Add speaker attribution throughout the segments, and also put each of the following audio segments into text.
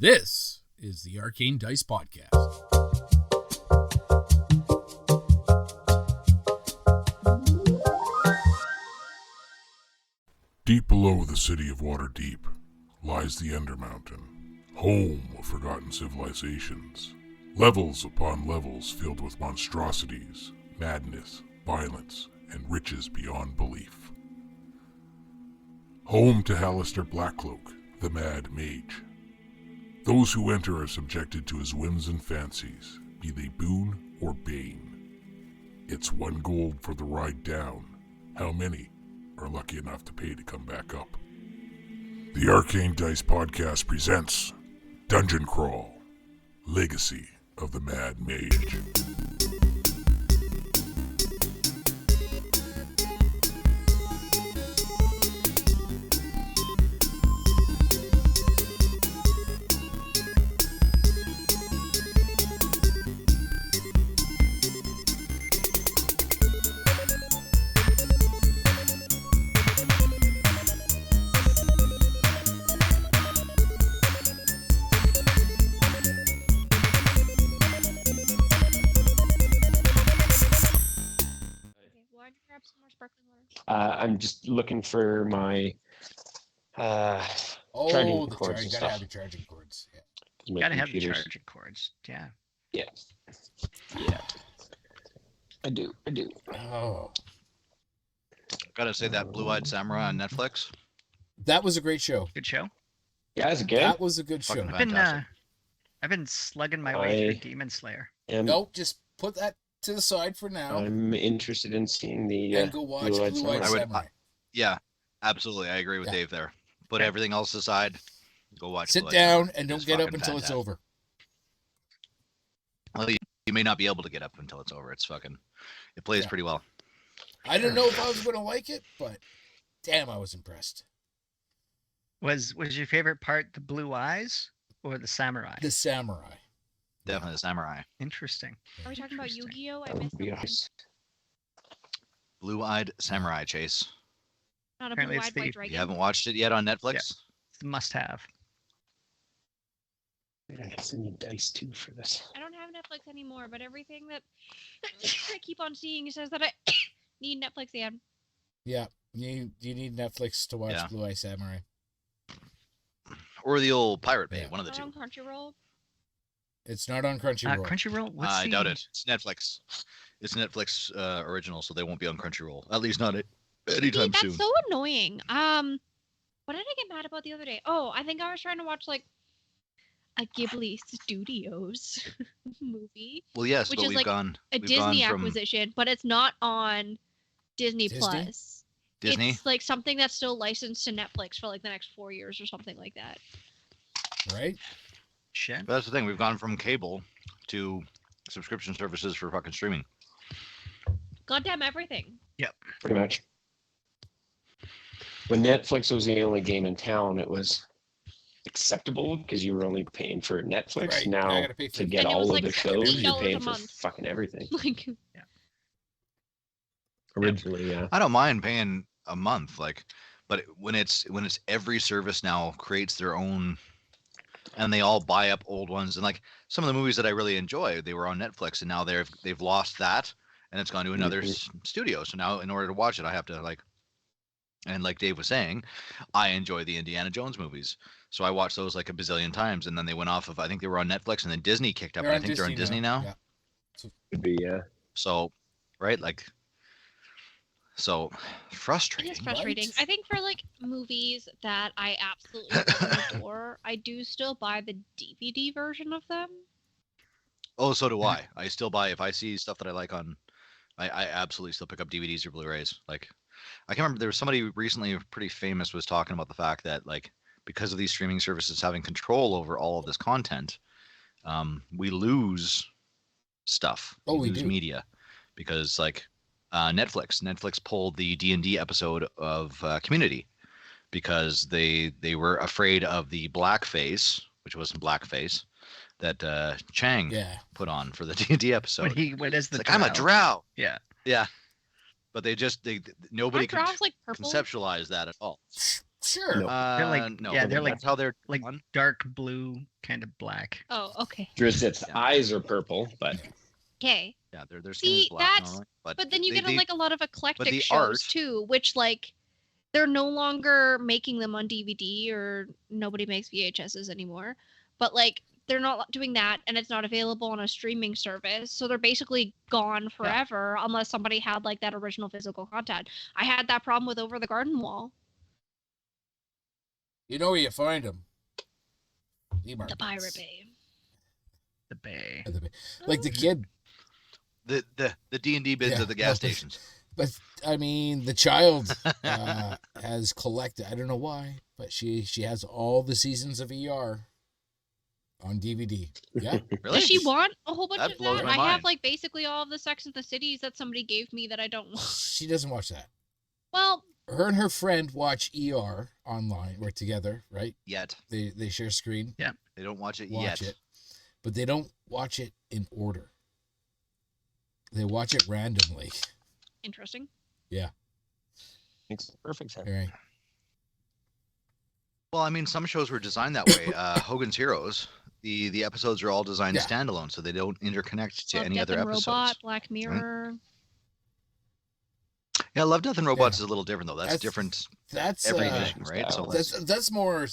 Speaker 1: This is the Arcane Dice Podcast.
Speaker 2: Deep below the city of Waterdeep lies the Ender Mountain, home of forgotten civilizations. Levels upon levels filled with monstrosities, madness, violence, and riches beyond belief. Home to Halaster Blackcloak, the Mad Mage. Those who enter are subjected to his whims and fancies, be they boon or bane. It's 1 gold for the ride down. How many are lucky enough to pay to come back up? The Arcane Dice Podcast presents Dungeon Crawl, Legacy of the Mad Mage.
Speaker 3: I'm just looking for my charging cords and
Speaker 1: you gotta
Speaker 3: stuff.
Speaker 1: have your charging cords. Yeah.
Speaker 3: My
Speaker 4: Gotta have the
Speaker 3: computers-
Speaker 4: charging cords. Yeah.
Speaker 3: Yeah. I do.
Speaker 1: Oh,
Speaker 5: Gotta say that Blue-Eyed Samurai on Netflix.
Speaker 1: that was a great show.
Speaker 4: Good show.
Speaker 3: Yeah, that's good.
Speaker 1: That was a good show.
Speaker 5: Fucking
Speaker 4: I've been slugging my way through Demon Slayer.
Speaker 1: Nope, just put that to the side for now
Speaker 3: I'm interested in seeing the
Speaker 1: and go watch
Speaker 3: Blue-Eyed
Speaker 1: Blue-Eyed
Speaker 3: Samurai.
Speaker 1: Samurai.
Speaker 5: Yeah, absolutely. I agree with
Speaker 1: Yeah.
Speaker 5: Dave there. Put everything else aside. Go watch.
Speaker 1: Sit
Speaker 5: Blue-Eyed
Speaker 1: down
Speaker 5: Samurai.
Speaker 1: and don't
Speaker 5: It's
Speaker 1: get up
Speaker 5: fucking
Speaker 1: until it's
Speaker 5: fantastic.
Speaker 1: over.
Speaker 5: Well, you may not be able to get up until it's over. It plays
Speaker 1: Yeah.
Speaker 5: pretty well.
Speaker 1: I don't know if I was going to like it, but damn, I was impressed.
Speaker 4: Was your favorite part the blue eyes or the samurai?
Speaker 1: The samurai.
Speaker 5: Definitely the Samurai.
Speaker 4: Interesting.
Speaker 6: Are we talking about
Speaker 4: Interesting.
Speaker 6: Yu-Gi-Oh? I
Speaker 3: That would
Speaker 6: missed
Speaker 3: be
Speaker 6: something.
Speaker 3: nice.
Speaker 5: Blue-Eyed Samurai, Chase.
Speaker 6: Not a
Speaker 4: Apparently
Speaker 6: blue-eyed
Speaker 4: it's the-
Speaker 6: white
Speaker 5: You
Speaker 6: dragon.
Speaker 5: haven't watched it yet on Netflix?
Speaker 4: It's a must-have.
Speaker 3: I guess I need dice too for this.
Speaker 6: I don't have Netflix anymore, but everything that I keep on seeing says that I need Netflix again.
Speaker 1: Yeah, you need Netflix to watch
Speaker 5: Yeah.
Speaker 1: Blue-Eyed Samurai.
Speaker 5: Or the old Pirate Bay,
Speaker 1: Yeah.
Speaker 5: one of the
Speaker 6: Not on
Speaker 5: two.
Speaker 6: Crunchyroll.
Speaker 1: It's not on Crunchyroll.
Speaker 4: Crunchyroll. What's
Speaker 5: I doubt
Speaker 4: the-
Speaker 5: it. It's Netflix. It's Netflix original, so they won't be on Crunchyroll. At least not anytime
Speaker 6: That's
Speaker 5: soon.
Speaker 6: so annoying. What did I get mad about the other day? Oh, I think I was trying to watch like a Ghibli Studios movie,
Speaker 5: Well, yes,
Speaker 6: which
Speaker 5: but
Speaker 6: is
Speaker 5: we've
Speaker 6: like
Speaker 5: gone.
Speaker 6: a
Speaker 5: we've
Speaker 6: Disney
Speaker 5: gone from
Speaker 6: acquisition, but it's not on Disney
Speaker 1: Disney?
Speaker 6: Plus.
Speaker 5: Disney.
Speaker 6: It's like something that's still licensed to Netflix for like the next 4 years or something like that.
Speaker 1: Right?
Speaker 4: Shit.
Speaker 5: But that's the thing. We've gone from cable to subscription services for fucking streaming.
Speaker 6: Goddamn everything.
Speaker 3: Pretty much. When Netflix was the only game in town, it was acceptable because you were only paying for Netflix.
Speaker 1: Right. I
Speaker 3: Now,
Speaker 1: gotta pay for
Speaker 3: to
Speaker 1: it.
Speaker 3: get
Speaker 6: And it
Speaker 3: all
Speaker 6: was
Speaker 3: of
Speaker 6: like
Speaker 3: the shows, you're
Speaker 6: $8
Speaker 3: paying
Speaker 6: a
Speaker 3: for
Speaker 6: month.
Speaker 3: fucking everything.
Speaker 6: Like,
Speaker 3: Originally, yeah.
Speaker 5: I don't mind paying a month, but when it's every service now creates their own, and they all buy up old ones, and like some of the movies that I really enjoy, they were on Netflix, and now they've lost that, and it's gone to another studio. So now, in order to watch it, I have to and like Dave was saying, I enjoy the Indiana Jones movies, so I watched those like a bazillion times, and then they went off of, I think they were on Netflix, and then Disney kicked up,
Speaker 1: They're
Speaker 5: and I
Speaker 1: on
Speaker 5: think they're on Disney now.
Speaker 1: Yeah.
Speaker 3: Could be,
Speaker 5: So, right, so
Speaker 6: it
Speaker 5: frustrating.
Speaker 6: is frustrating.
Speaker 1: Right?
Speaker 6: I think for like movies that I absolutely love and adore, I do still buy the DVD version of them.
Speaker 5: Oh, so do I. I still buy if I see stuff that I like on. I absolutely still pick up DVDs or Blu-rays. Like, I can't remember. There was somebody recently, pretty famous, was talking about the fact that like because of these streaming services having control over all of this content, we lose stuff.
Speaker 1: Oh, we
Speaker 5: lose
Speaker 1: do.
Speaker 5: media because like Netflix pulled the D&D episode of Community because they were afraid of the blackface, which wasn't blackface, that Chang put on for the D&D episode.
Speaker 4: What is the
Speaker 5: It's like, I'm a drow.
Speaker 4: Yeah.
Speaker 5: Yeah. But nobody
Speaker 6: Aren't drows, like purple?
Speaker 5: conceptualize that at all.
Speaker 1: Sure.
Speaker 7: No.
Speaker 4: They're like,
Speaker 5: no.
Speaker 4: yeah, they're like
Speaker 5: that's how they're
Speaker 4: like
Speaker 5: done.
Speaker 4: dark blue, kind of black.
Speaker 6: Oh, okay.
Speaker 7: Just its
Speaker 5: Yeah.
Speaker 7: eyes are purple, but
Speaker 6: Okay.
Speaker 5: Yeah, their skin is
Speaker 6: See,
Speaker 5: black
Speaker 6: that's-
Speaker 5: normally,
Speaker 6: But then you
Speaker 5: they,
Speaker 6: get like a lot of eclectic
Speaker 5: the
Speaker 6: shows
Speaker 5: art-
Speaker 6: too, which like they're no longer making them on DVD or nobody makes VHSs anymore. But like they're not doing that and it's not available on a streaming service. So they're basically gone forever unless somebody had like that original physical content. I had that problem with Over the Garden Wall.
Speaker 1: You know where you find them?
Speaker 6: The Pirate Bay.
Speaker 4: The Bay.
Speaker 1: Like the kid.
Speaker 5: the D&D bins
Speaker 1: Yeah,
Speaker 5: at the gas stations.
Speaker 1: But I mean, the child has collected. I don't know why, but she has all the seasons of ER on DVD. Yeah,
Speaker 5: Really?
Speaker 6: Does she want a whole bunch
Speaker 5: That
Speaker 6: of
Speaker 5: blows
Speaker 6: that?
Speaker 5: my
Speaker 6: I have
Speaker 5: mind.
Speaker 6: like basically all of the Sex and the Cities that somebody gave me that I don't want.
Speaker 1: she doesn't watch that.
Speaker 6: Well,
Speaker 1: Her and her friend watch ER online. We're together, right?
Speaker 5: Yet.
Speaker 1: They share screen,
Speaker 5: They don't watch it
Speaker 1: watch
Speaker 5: yet.
Speaker 1: it, but they don't watch it in order. They watch it randomly.
Speaker 6: interesting.
Speaker 7: makes perfect sense.
Speaker 1: All right.
Speaker 5: Well, I mean, some shows were designed that way. Hogan's Heroes, the episodes are all designed
Speaker 1: Yeah.
Speaker 5: standalone, so they don't interconnect to
Speaker 6: Love,
Speaker 5: any
Speaker 6: Death
Speaker 5: other
Speaker 6: and
Speaker 5: episodes.
Speaker 6: Robot, Black Mirror.
Speaker 5: Yeah, Love, Death, and Robots
Speaker 1: Yeah.
Speaker 5: is a little different though. That's
Speaker 1: That's-
Speaker 5: different
Speaker 1: That's
Speaker 5: every
Speaker 1: uh,
Speaker 5: edition, right? So
Speaker 1: that's more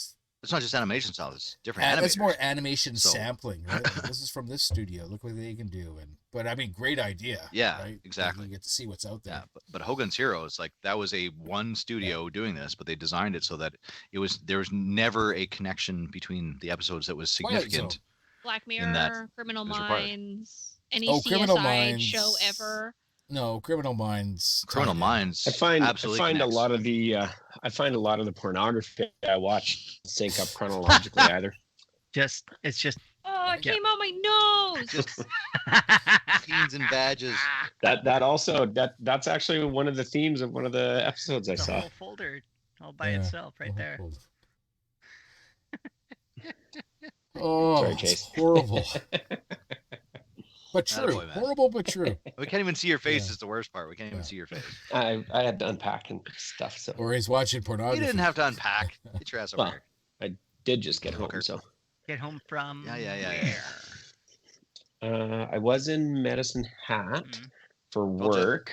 Speaker 5: it's not just animation style; it's different.
Speaker 1: that's
Speaker 5: animators.
Speaker 1: more animation
Speaker 5: So-
Speaker 1: sampling, right? Like, this is from this studio. Look what they can do, but I mean, great idea.
Speaker 5: Yeah,
Speaker 1: right? Like,
Speaker 5: exactly.
Speaker 1: you get to see what's out there.
Speaker 5: Yeah, but Hogan's Heroes, like that was a one studio doing this, but they designed it so that there was never a connection between the episodes that was
Speaker 1: Twilight
Speaker 5: significant.
Speaker 1: Zone.
Speaker 6: Black
Speaker 5: in that
Speaker 6: Mirror, Criminal
Speaker 5: it was required.
Speaker 6: Minds, any
Speaker 1: Oh,
Speaker 6: CSI
Speaker 1: Criminal Minds.
Speaker 6: show ever.
Speaker 1: No, Criminal Minds.
Speaker 5: Criminal
Speaker 1: tie-in.
Speaker 5: Minds.
Speaker 7: I find
Speaker 5: absolutely
Speaker 7: a
Speaker 5: connects.
Speaker 7: lot of the pornography I watch sync up chronologically either.
Speaker 4: It's just
Speaker 6: Oh, it
Speaker 4: Yeah.
Speaker 6: came out my nose.
Speaker 5: Just scenes and badges.
Speaker 7: That's actually one of the themes of one of the episodes I
Speaker 4: the
Speaker 7: saw.
Speaker 4: whole folder all by
Speaker 1: Yeah.
Speaker 4: itself right there.
Speaker 1: Oh,
Speaker 7: Sorry,
Speaker 1: it's
Speaker 7: Chase.
Speaker 1: horrible. But true.
Speaker 5: Attaboy, man.
Speaker 1: Horrible, but true.
Speaker 5: We can't even see your face.
Speaker 1: Yeah.
Speaker 5: Is the worst part. We can't even
Speaker 1: Yeah.
Speaker 5: see your face.
Speaker 7: I had to unpack and stuff, so
Speaker 1: Or he's watching
Speaker 5: You
Speaker 1: pornography.
Speaker 5: didn't have to unpack. Get your ass over
Speaker 7: Well,
Speaker 5: here.
Speaker 7: did just get home.
Speaker 5: Hooker.
Speaker 7: So
Speaker 4: Get home from
Speaker 5: Yeah.
Speaker 4: where?
Speaker 7: I was in Medicine Hat
Speaker 4: Mhm.
Speaker 7: for
Speaker 5: Told ya.
Speaker 7: work,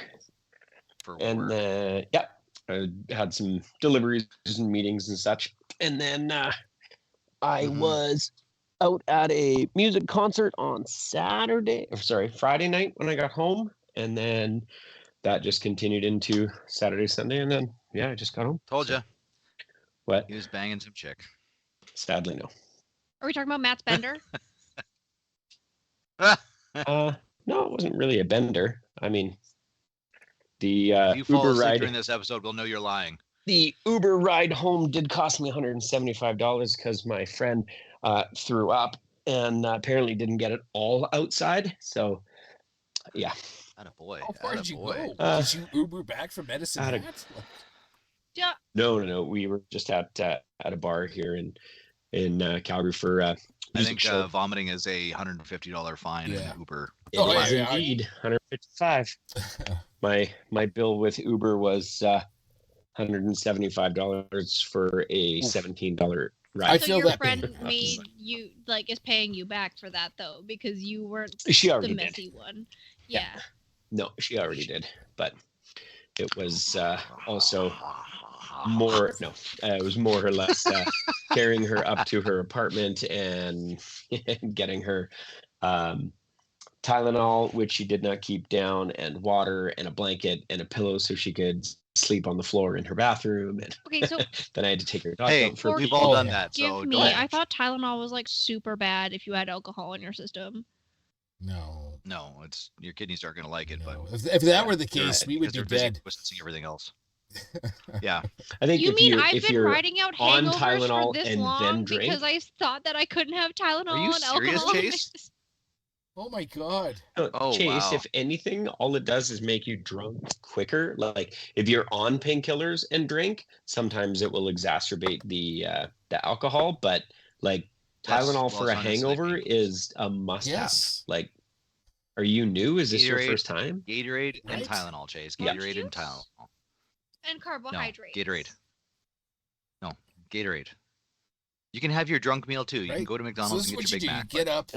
Speaker 5: For
Speaker 7: and
Speaker 5: work.
Speaker 7: I had some deliveries and meetings and such, and then I
Speaker 5: Mhm.
Speaker 7: was out at a music concert on Friday night when I got home, and then that just continued into Saturday, Sunday, and then I just got home.
Speaker 5: Told you.
Speaker 7: What?
Speaker 5: He was banging some chick.
Speaker 7: Sadly, no.
Speaker 6: Are we talking about Matt Bender?
Speaker 7: No, it wasn't really a bender. I mean, the
Speaker 5: If you fall
Speaker 7: Uber
Speaker 5: asleep
Speaker 7: ride.
Speaker 5: during this episode, we'll know you're lying.
Speaker 7: The Uber ride home did cost me $175 because my friend threw up and apparently didn't get it all outside. So, yeah.
Speaker 5: Attaboy.
Speaker 1: How far did you
Speaker 5: Attaboy.
Speaker 1: go? Did you Uber back from Medicine
Speaker 7: Atta-
Speaker 1: Hat?
Speaker 6: Yeah.
Speaker 7: No. We were just at a bar here in Calgary for
Speaker 5: I
Speaker 7: music
Speaker 5: think
Speaker 7: show.
Speaker 5: vomiting is a $150 fine
Speaker 1: Yeah.
Speaker 5: in Uber.
Speaker 7: It
Speaker 1: Oh,
Speaker 7: was
Speaker 1: yeah,
Speaker 7: indeed 155. My bill with Uber was $175 for a $17
Speaker 1: I
Speaker 7: ride.
Speaker 6: So
Speaker 1: feel
Speaker 6: your
Speaker 1: that pain.
Speaker 6: friend made you is paying you back for that though because you weren't
Speaker 7: She
Speaker 6: the
Speaker 7: already did.
Speaker 6: messy one.
Speaker 7: Yeah.
Speaker 6: Yeah.
Speaker 7: No, she already did, but it was also more. No, it was more or less carrying her up to her apartment and getting her Tylenol, which she did not keep down, and water and a blanket and a pillow so she could sleep on the floor in her bathroom. And
Speaker 6: Okay, so
Speaker 7: then I had to take her dog
Speaker 5: Hey,
Speaker 7: out for a
Speaker 6: Or
Speaker 5: we've
Speaker 7: pee.
Speaker 5: all
Speaker 1: Oh,
Speaker 5: done
Speaker 1: yeah.
Speaker 5: that. So
Speaker 6: give me.
Speaker 5: don't-
Speaker 6: I thought Tylenol was like super bad if you had alcohol in your system.
Speaker 1: No.
Speaker 5: No, it's your kidneys aren't going to like it,
Speaker 1: No.
Speaker 5: but
Speaker 1: If that were the
Speaker 5: they're-
Speaker 1: case, we would
Speaker 5: because
Speaker 1: be
Speaker 5: they're busy
Speaker 1: dead.
Speaker 5: distancing everything else. Yeah.
Speaker 7: I think
Speaker 6: You
Speaker 7: if
Speaker 6: mean
Speaker 7: you're
Speaker 6: I've
Speaker 7: if
Speaker 6: been
Speaker 7: you're
Speaker 6: riding out
Speaker 7: on
Speaker 6: hangovers
Speaker 7: Tylenol
Speaker 6: for this
Speaker 7: and then
Speaker 6: long
Speaker 7: drink-
Speaker 6: because I thought that I couldn't have Tylenol
Speaker 5: you
Speaker 6: and
Speaker 5: serious,
Speaker 6: alcohol. in my
Speaker 5: Chase?
Speaker 6: system.
Speaker 1: Oh my God.
Speaker 5: Oh,
Speaker 7: Chase,
Speaker 5: wow.
Speaker 7: if anything, all it does is make you drunk quicker. Like if you're on painkillers and drink, sometimes it will exacerbate the alcohol. But like
Speaker 5: Yes,
Speaker 7: Tylenol
Speaker 5: well,
Speaker 7: for a
Speaker 5: it's not just
Speaker 7: hangover
Speaker 5: like-
Speaker 7: is a must-have.
Speaker 1: Yes.
Speaker 7: Like, are you new? Is this your
Speaker 5: Gatorade.
Speaker 7: first time?
Speaker 5: Gatorade and
Speaker 1: Right?
Speaker 5: Tylenol, Chase.
Speaker 7: Yeah.
Speaker 5: Gatorade and
Speaker 6: Juice?
Speaker 5: Tylenol.
Speaker 6: And
Speaker 5: No,
Speaker 6: carbohydrates.
Speaker 5: Gatorade. No, Gatorade. You can have your drunk meal too. You can
Speaker 1: Right?
Speaker 5: go to
Speaker 1: So
Speaker 5: McDonald's
Speaker 1: this is
Speaker 5: and
Speaker 1: what
Speaker 5: get
Speaker 1: you
Speaker 5: your
Speaker 1: do.
Speaker 5: Big
Speaker 1: You
Speaker 5: Mac.
Speaker 1: get up,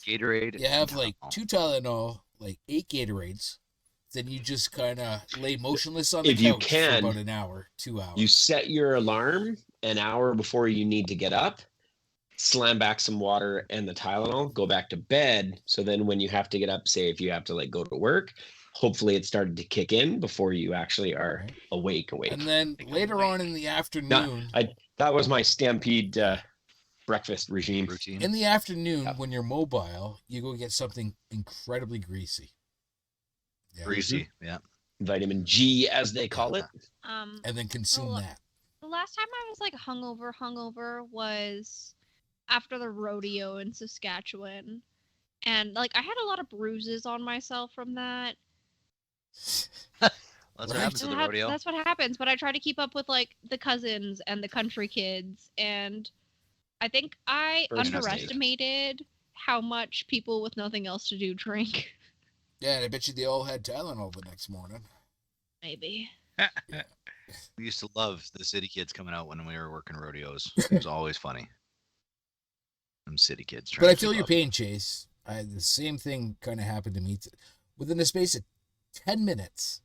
Speaker 5: Gatorade.
Speaker 1: you have
Speaker 5: and
Speaker 1: like
Speaker 5: Tylenol.
Speaker 1: 2 Tylenol, like 8 Gatorades. Then you just kind of lay motionless on the
Speaker 7: If you
Speaker 1: couch
Speaker 7: can,
Speaker 1: for about an hour, 2 hours.
Speaker 7: You set your alarm an hour before you need to get up, slam back some water and the Tylenol, go back to bed. So then when you have to get up, say if you have to like go to work, hopefully it started to kick in before you actually are
Speaker 1: Right.
Speaker 7: awake.
Speaker 1: And then
Speaker 4: Become
Speaker 1: later on
Speaker 4: awake.
Speaker 1: in the afternoon,
Speaker 7: That was my Stampede breakfast regime.
Speaker 5: Routine.
Speaker 1: in the afternoon
Speaker 7: Yep.
Speaker 1: when you're mobile, you go get something incredibly greasy. Yeah.
Speaker 5: Greasy. Yeah.
Speaker 7: Vitamin G, as they call it.
Speaker 1: And then consume
Speaker 6: Well,
Speaker 1: that.
Speaker 6: The last time I was like hungover was after the rodeo in Saskatchewan. And like I had a lot of bruises on myself from that.
Speaker 5: That's what
Speaker 1: Right.
Speaker 5: happens at the rodeo.
Speaker 6: That's what happens. But I try to keep up with like the cousins and the country kids. And I think I
Speaker 7: First mistake.
Speaker 6: underestimated how much people with nothing else to do drink.
Speaker 1: Yeah, and I bet you they all had Tylenol the next morning.
Speaker 6: Maybe.
Speaker 5: We used to love the city kids coming out when we were working rodeos. It was always funny. Them city kids.
Speaker 1: But
Speaker 5: trying
Speaker 1: I
Speaker 5: to
Speaker 1: feel
Speaker 5: keep
Speaker 1: your
Speaker 5: up.
Speaker 1: pain, Chase. The same thing kind of happened to me. Within the space of 10 minutes,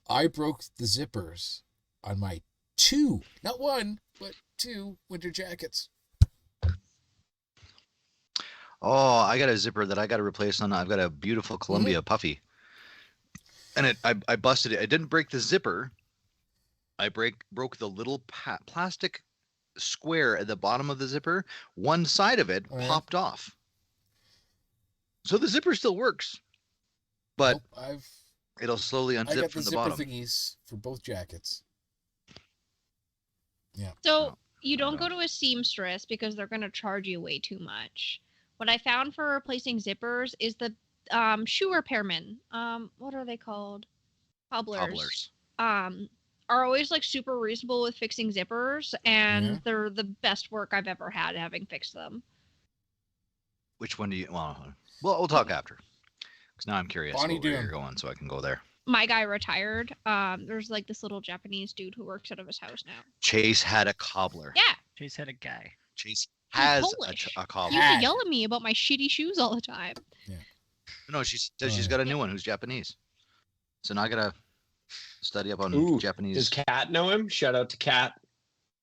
Speaker 1: I broke the zippers on my 2, not 1, but 2 winter jackets.
Speaker 5: Oh, I got a zipper that I got to replace on. I've got a beautiful Columbia puffy, and I busted it. I didn't break the zipper. I broke the little plastic square at the bottom of the zipper. One side of it
Speaker 1: Oh, yeah?
Speaker 5: popped off. So the zipper still works, but
Speaker 1: Nope,
Speaker 5: it'll slowly
Speaker 1: I got
Speaker 5: unzip
Speaker 1: the
Speaker 5: from the
Speaker 1: zipper
Speaker 5: bottom.
Speaker 1: thingies for both jackets. Yeah.
Speaker 6: So you
Speaker 5: I
Speaker 6: don't
Speaker 5: know.
Speaker 6: go to a seamstress because they're going to charge you way too much. What I found for replacing zippers is the shoe repairmen. What are they called? Cobblers. Are always like super reasonable with fixing zippers, and
Speaker 1: Yeah.
Speaker 6: they're the best work I've ever had having fixed them.
Speaker 5: Which one do you? Well, we'll talk after. Because now I'm curious
Speaker 1: Bonnie
Speaker 5: where you're
Speaker 1: Doon.
Speaker 5: going, so I can go there.
Speaker 6: My guy retired. There's like this little Japanese dude who works out of his house now.
Speaker 5: Chase had a cobbler.
Speaker 6: Yeah,
Speaker 4: Chase had a guy.
Speaker 5: Chase
Speaker 6: he's
Speaker 5: has
Speaker 6: Polish.
Speaker 5: a
Speaker 6: He
Speaker 5: cobbler.
Speaker 6: used
Speaker 1: Had.
Speaker 6: to yell at me about my shitty shoes all the time.
Speaker 5: No, she says
Speaker 1: Oh,
Speaker 5: she's
Speaker 1: yeah.
Speaker 5: got a new one who's Japanese. So now I gotta study up on
Speaker 7: Ooh,
Speaker 5: Japanese.
Speaker 7: Does Kat know him? Shout out to Kat.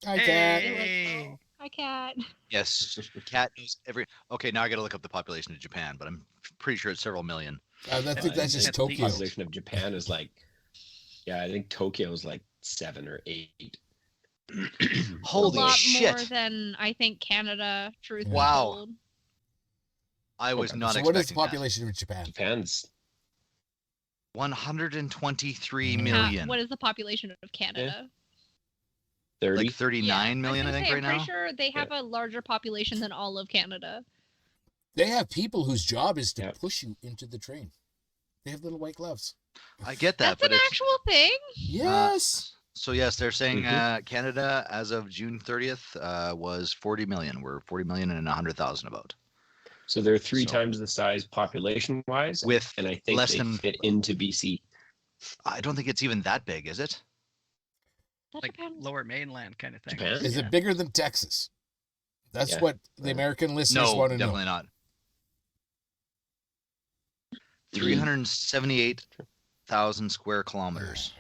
Speaker 1: Hi, Cat.
Speaker 4: Hey.
Speaker 6: Hi, cat.
Speaker 5: Yes, Cat knows every. Okay, now I gotta look up the population of Japan, but I'm pretty sure it's several million.
Speaker 1: I think that's just
Speaker 4: At
Speaker 1: Tokyo.
Speaker 4: least.
Speaker 7: Population of Japan is like, yeah, I think Tokyo is like 7 or 8.
Speaker 5: Holy
Speaker 6: a lot
Speaker 5: shit!
Speaker 6: more than I think Canada. Truth be
Speaker 5: Wow.
Speaker 6: told.
Speaker 5: I was
Speaker 7: Okay,
Speaker 5: not
Speaker 1: So
Speaker 5: expecting
Speaker 1: what is the population of Japan?
Speaker 7: Japan's
Speaker 5: that. 123
Speaker 1: Yeah.
Speaker 5: million.
Speaker 6: What is the population of Canada?
Speaker 7: 30.
Speaker 5: Like 39 million, I think, right
Speaker 6: I'm
Speaker 5: now.
Speaker 6: pretty sure they have a larger population than all of Canada.
Speaker 1: They have people whose job is to
Speaker 7: Yep.
Speaker 1: push you into the train. They have little white gloves.
Speaker 5: I get that,
Speaker 6: That's
Speaker 5: but
Speaker 6: an
Speaker 5: it's
Speaker 6: actual thing.
Speaker 1: Yes.
Speaker 5: so yes, they're saying
Speaker 7: Mhm.
Speaker 5: Canada as of June 30th was 40 million. We're 40 million and 100,000 about.
Speaker 7: So they're 3
Speaker 5: So-
Speaker 7: times the size population wise.
Speaker 5: With
Speaker 7: and I think
Speaker 5: less
Speaker 7: they
Speaker 5: than-
Speaker 7: fit into BC.
Speaker 5: I don't think it's even that big, is it?
Speaker 6: That
Speaker 4: Like
Speaker 6: depends.
Speaker 4: lower mainland kind of thing.
Speaker 7: Japan?
Speaker 1: Is
Speaker 4: Yeah.
Speaker 1: it bigger than Texas? That's
Speaker 7: Yeah.
Speaker 1: what the American listeners
Speaker 5: No,
Speaker 1: want to know.
Speaker 5: definitely not. 378,000 square kilometers.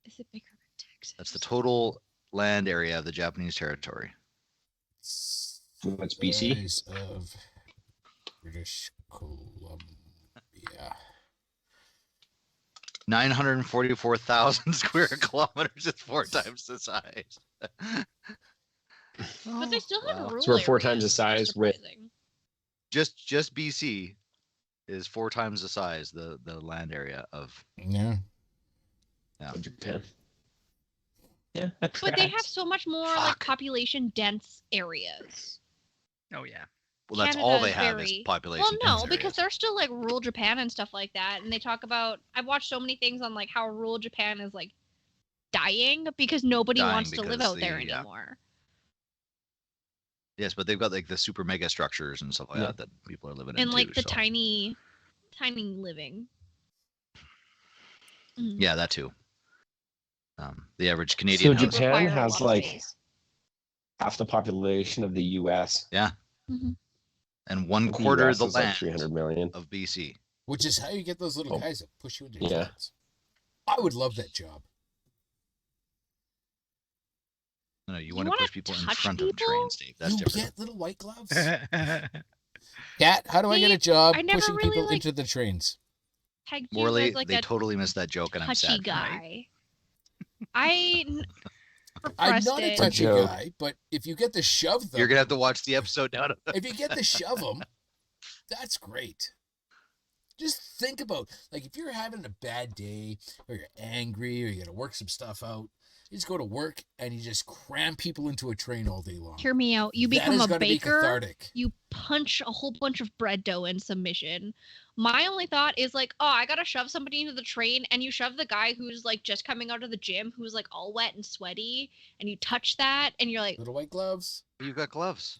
Speaker 6: Is it bigger than Texas?
Speaker 5: That's the total land area of the Japanese territory.
Speaker 7: What's BC?
Speaker 1: Size of British Columbia.
Speaker 5: 944,000 square kilometers is 4 times the size.
Speaker 6: But they still have
Speaker 5: Wow.
Speaker 6: rural
Speaker 7: So we're 4
Speaker 6: areas,
Speaker 7: times the
Speaker 6: which is
Speaker 7: size with-
Speaker 6: surprising.
Speaker 5: Just BC is 4 times the size, the land area of.
Speaker 1: Yeah.
Speaker 7: Of Japan. Yeah, that
Speaker 6: But they have
Speaker 7: tracks.
Speaker 6: so much more like
Speaker 5: Fuck.
Speaker 6: population dense areas.
Speaker 4: Oh yeah.
Speaker 5: Well, that's all they
Speaker 6: Canada is
Speaker 5: have is
Speaker 6: very-
Speaker 5: population.
Speaker 6: Well, no,
Speaker 5: dense
Speaker 6: because
Speaker 5: areas.
Speaker 6: they're still like rural Japan and stuff like that, and they talk about. I've watched so many things on like how rural Japan is like dying because nobody
Speaker 5: Dying
Speaker 6: wants to live
Speaker 5: because
Speaker 6: out there
Speaker 5: yeah.
Speaker 6: anymore.
Speaker 5: Yes, but they've got like the super mega structures and stuff like
Speaker 7: Yeah.
Speaker 5: that people are living in
Speaker 6: And like
Speaker 5: too,
Speaker 6: the
Speaker 5: so.
Speaker 6: tiny living. Mhm.
Speaker 5: Yeah, that too. The average Canadian
Speaker 7: So
Speaker 5: house.
Speaker 7: Japan
Speaker 6: Require a
Speaker 7: has,
Speaker 6: lot of
Speaker 7: like,
Speaker 6: space.
Speaker 7: half the population of the U.S.
Speaker 5: Yeah,
Speaker 6: Mhm.
Speaker 5: and one
Speaker 7: The
Speaker 5: quarter of
Speaker 7: US
Speaker 5: the
Speaker 7: is like
Speaker 5: land
Speaker 7: 300 million.
Speaker 5: of BC.
Speaker 1: Which is how you get those little
Speaker 7: Oh.
Speaker 1: guys that push you into
Speaker 7: Yeah.
Speaker 1: trains. I would love that job.
Speaker 5: No, you
Speaker 6: You
Speaker 5: want to
Speaker 6: wanna
Speaker 5: push people in
Speaker 6: touch
Speaker 5: front of
Speaker 6: people?
Speaker 5: trains, Dave. That's
Speaker 1: You
Speaker 5: different.
Speaker 1: get little white gloves.
Speaker 4: That's
Speaker 1: Kat, how do I get a
Speaker 6: See,
Speaker 1: job
Speaker 6: I never
Speaker 1: pushing
Speaker 6: really,
Speaker 1: people
Speaker 6: like,
Speaker 1: into the trains?
Speaker 6: Pegged you
Speaker 5: Morley,
Speaker 6: as like
Speaker 5: they
Speaker 6: a
Speaker 5: totally missed that joke, and I'm
Speaker 6: touchy
Speaker 5: sad.
Speaker 6: guy. I
Speaker 1: I'm
Speaker 6: repressed
Speaker 1: not a
Speaker 6: it.
Speaker 1: touchy
Speaker 7: joke.
Speaker 1: guy, but if you get to shove them,
Speaker 5: You're gonna have to watch the episode now.
Speaker 1: if you get to shove them, that's great. Just think about, like, if you're having a bad day, or you're angry, or you got to work some stuff out, you just go to work and you just cram people into a train all day long.
Speaker 6: Hear me out. You
Speaker 1: That
Speaker 6: become
Speaker 1: has
Speaker 6: a
Speaker 1: gotta be
Speaker 6: baker.
Speaker 1: cathartic.
Speaker 6: You punch a whole bunch of bread dough in submission. My only thought is like, oh, I gotta shove somebody into the train, and you shove the guy who's like just coming out of the gym, who's like all wet and sweaty, and you touch that, and you're like,
Speaker 1: Little white gloves.
Speaker 5: You've got gloves.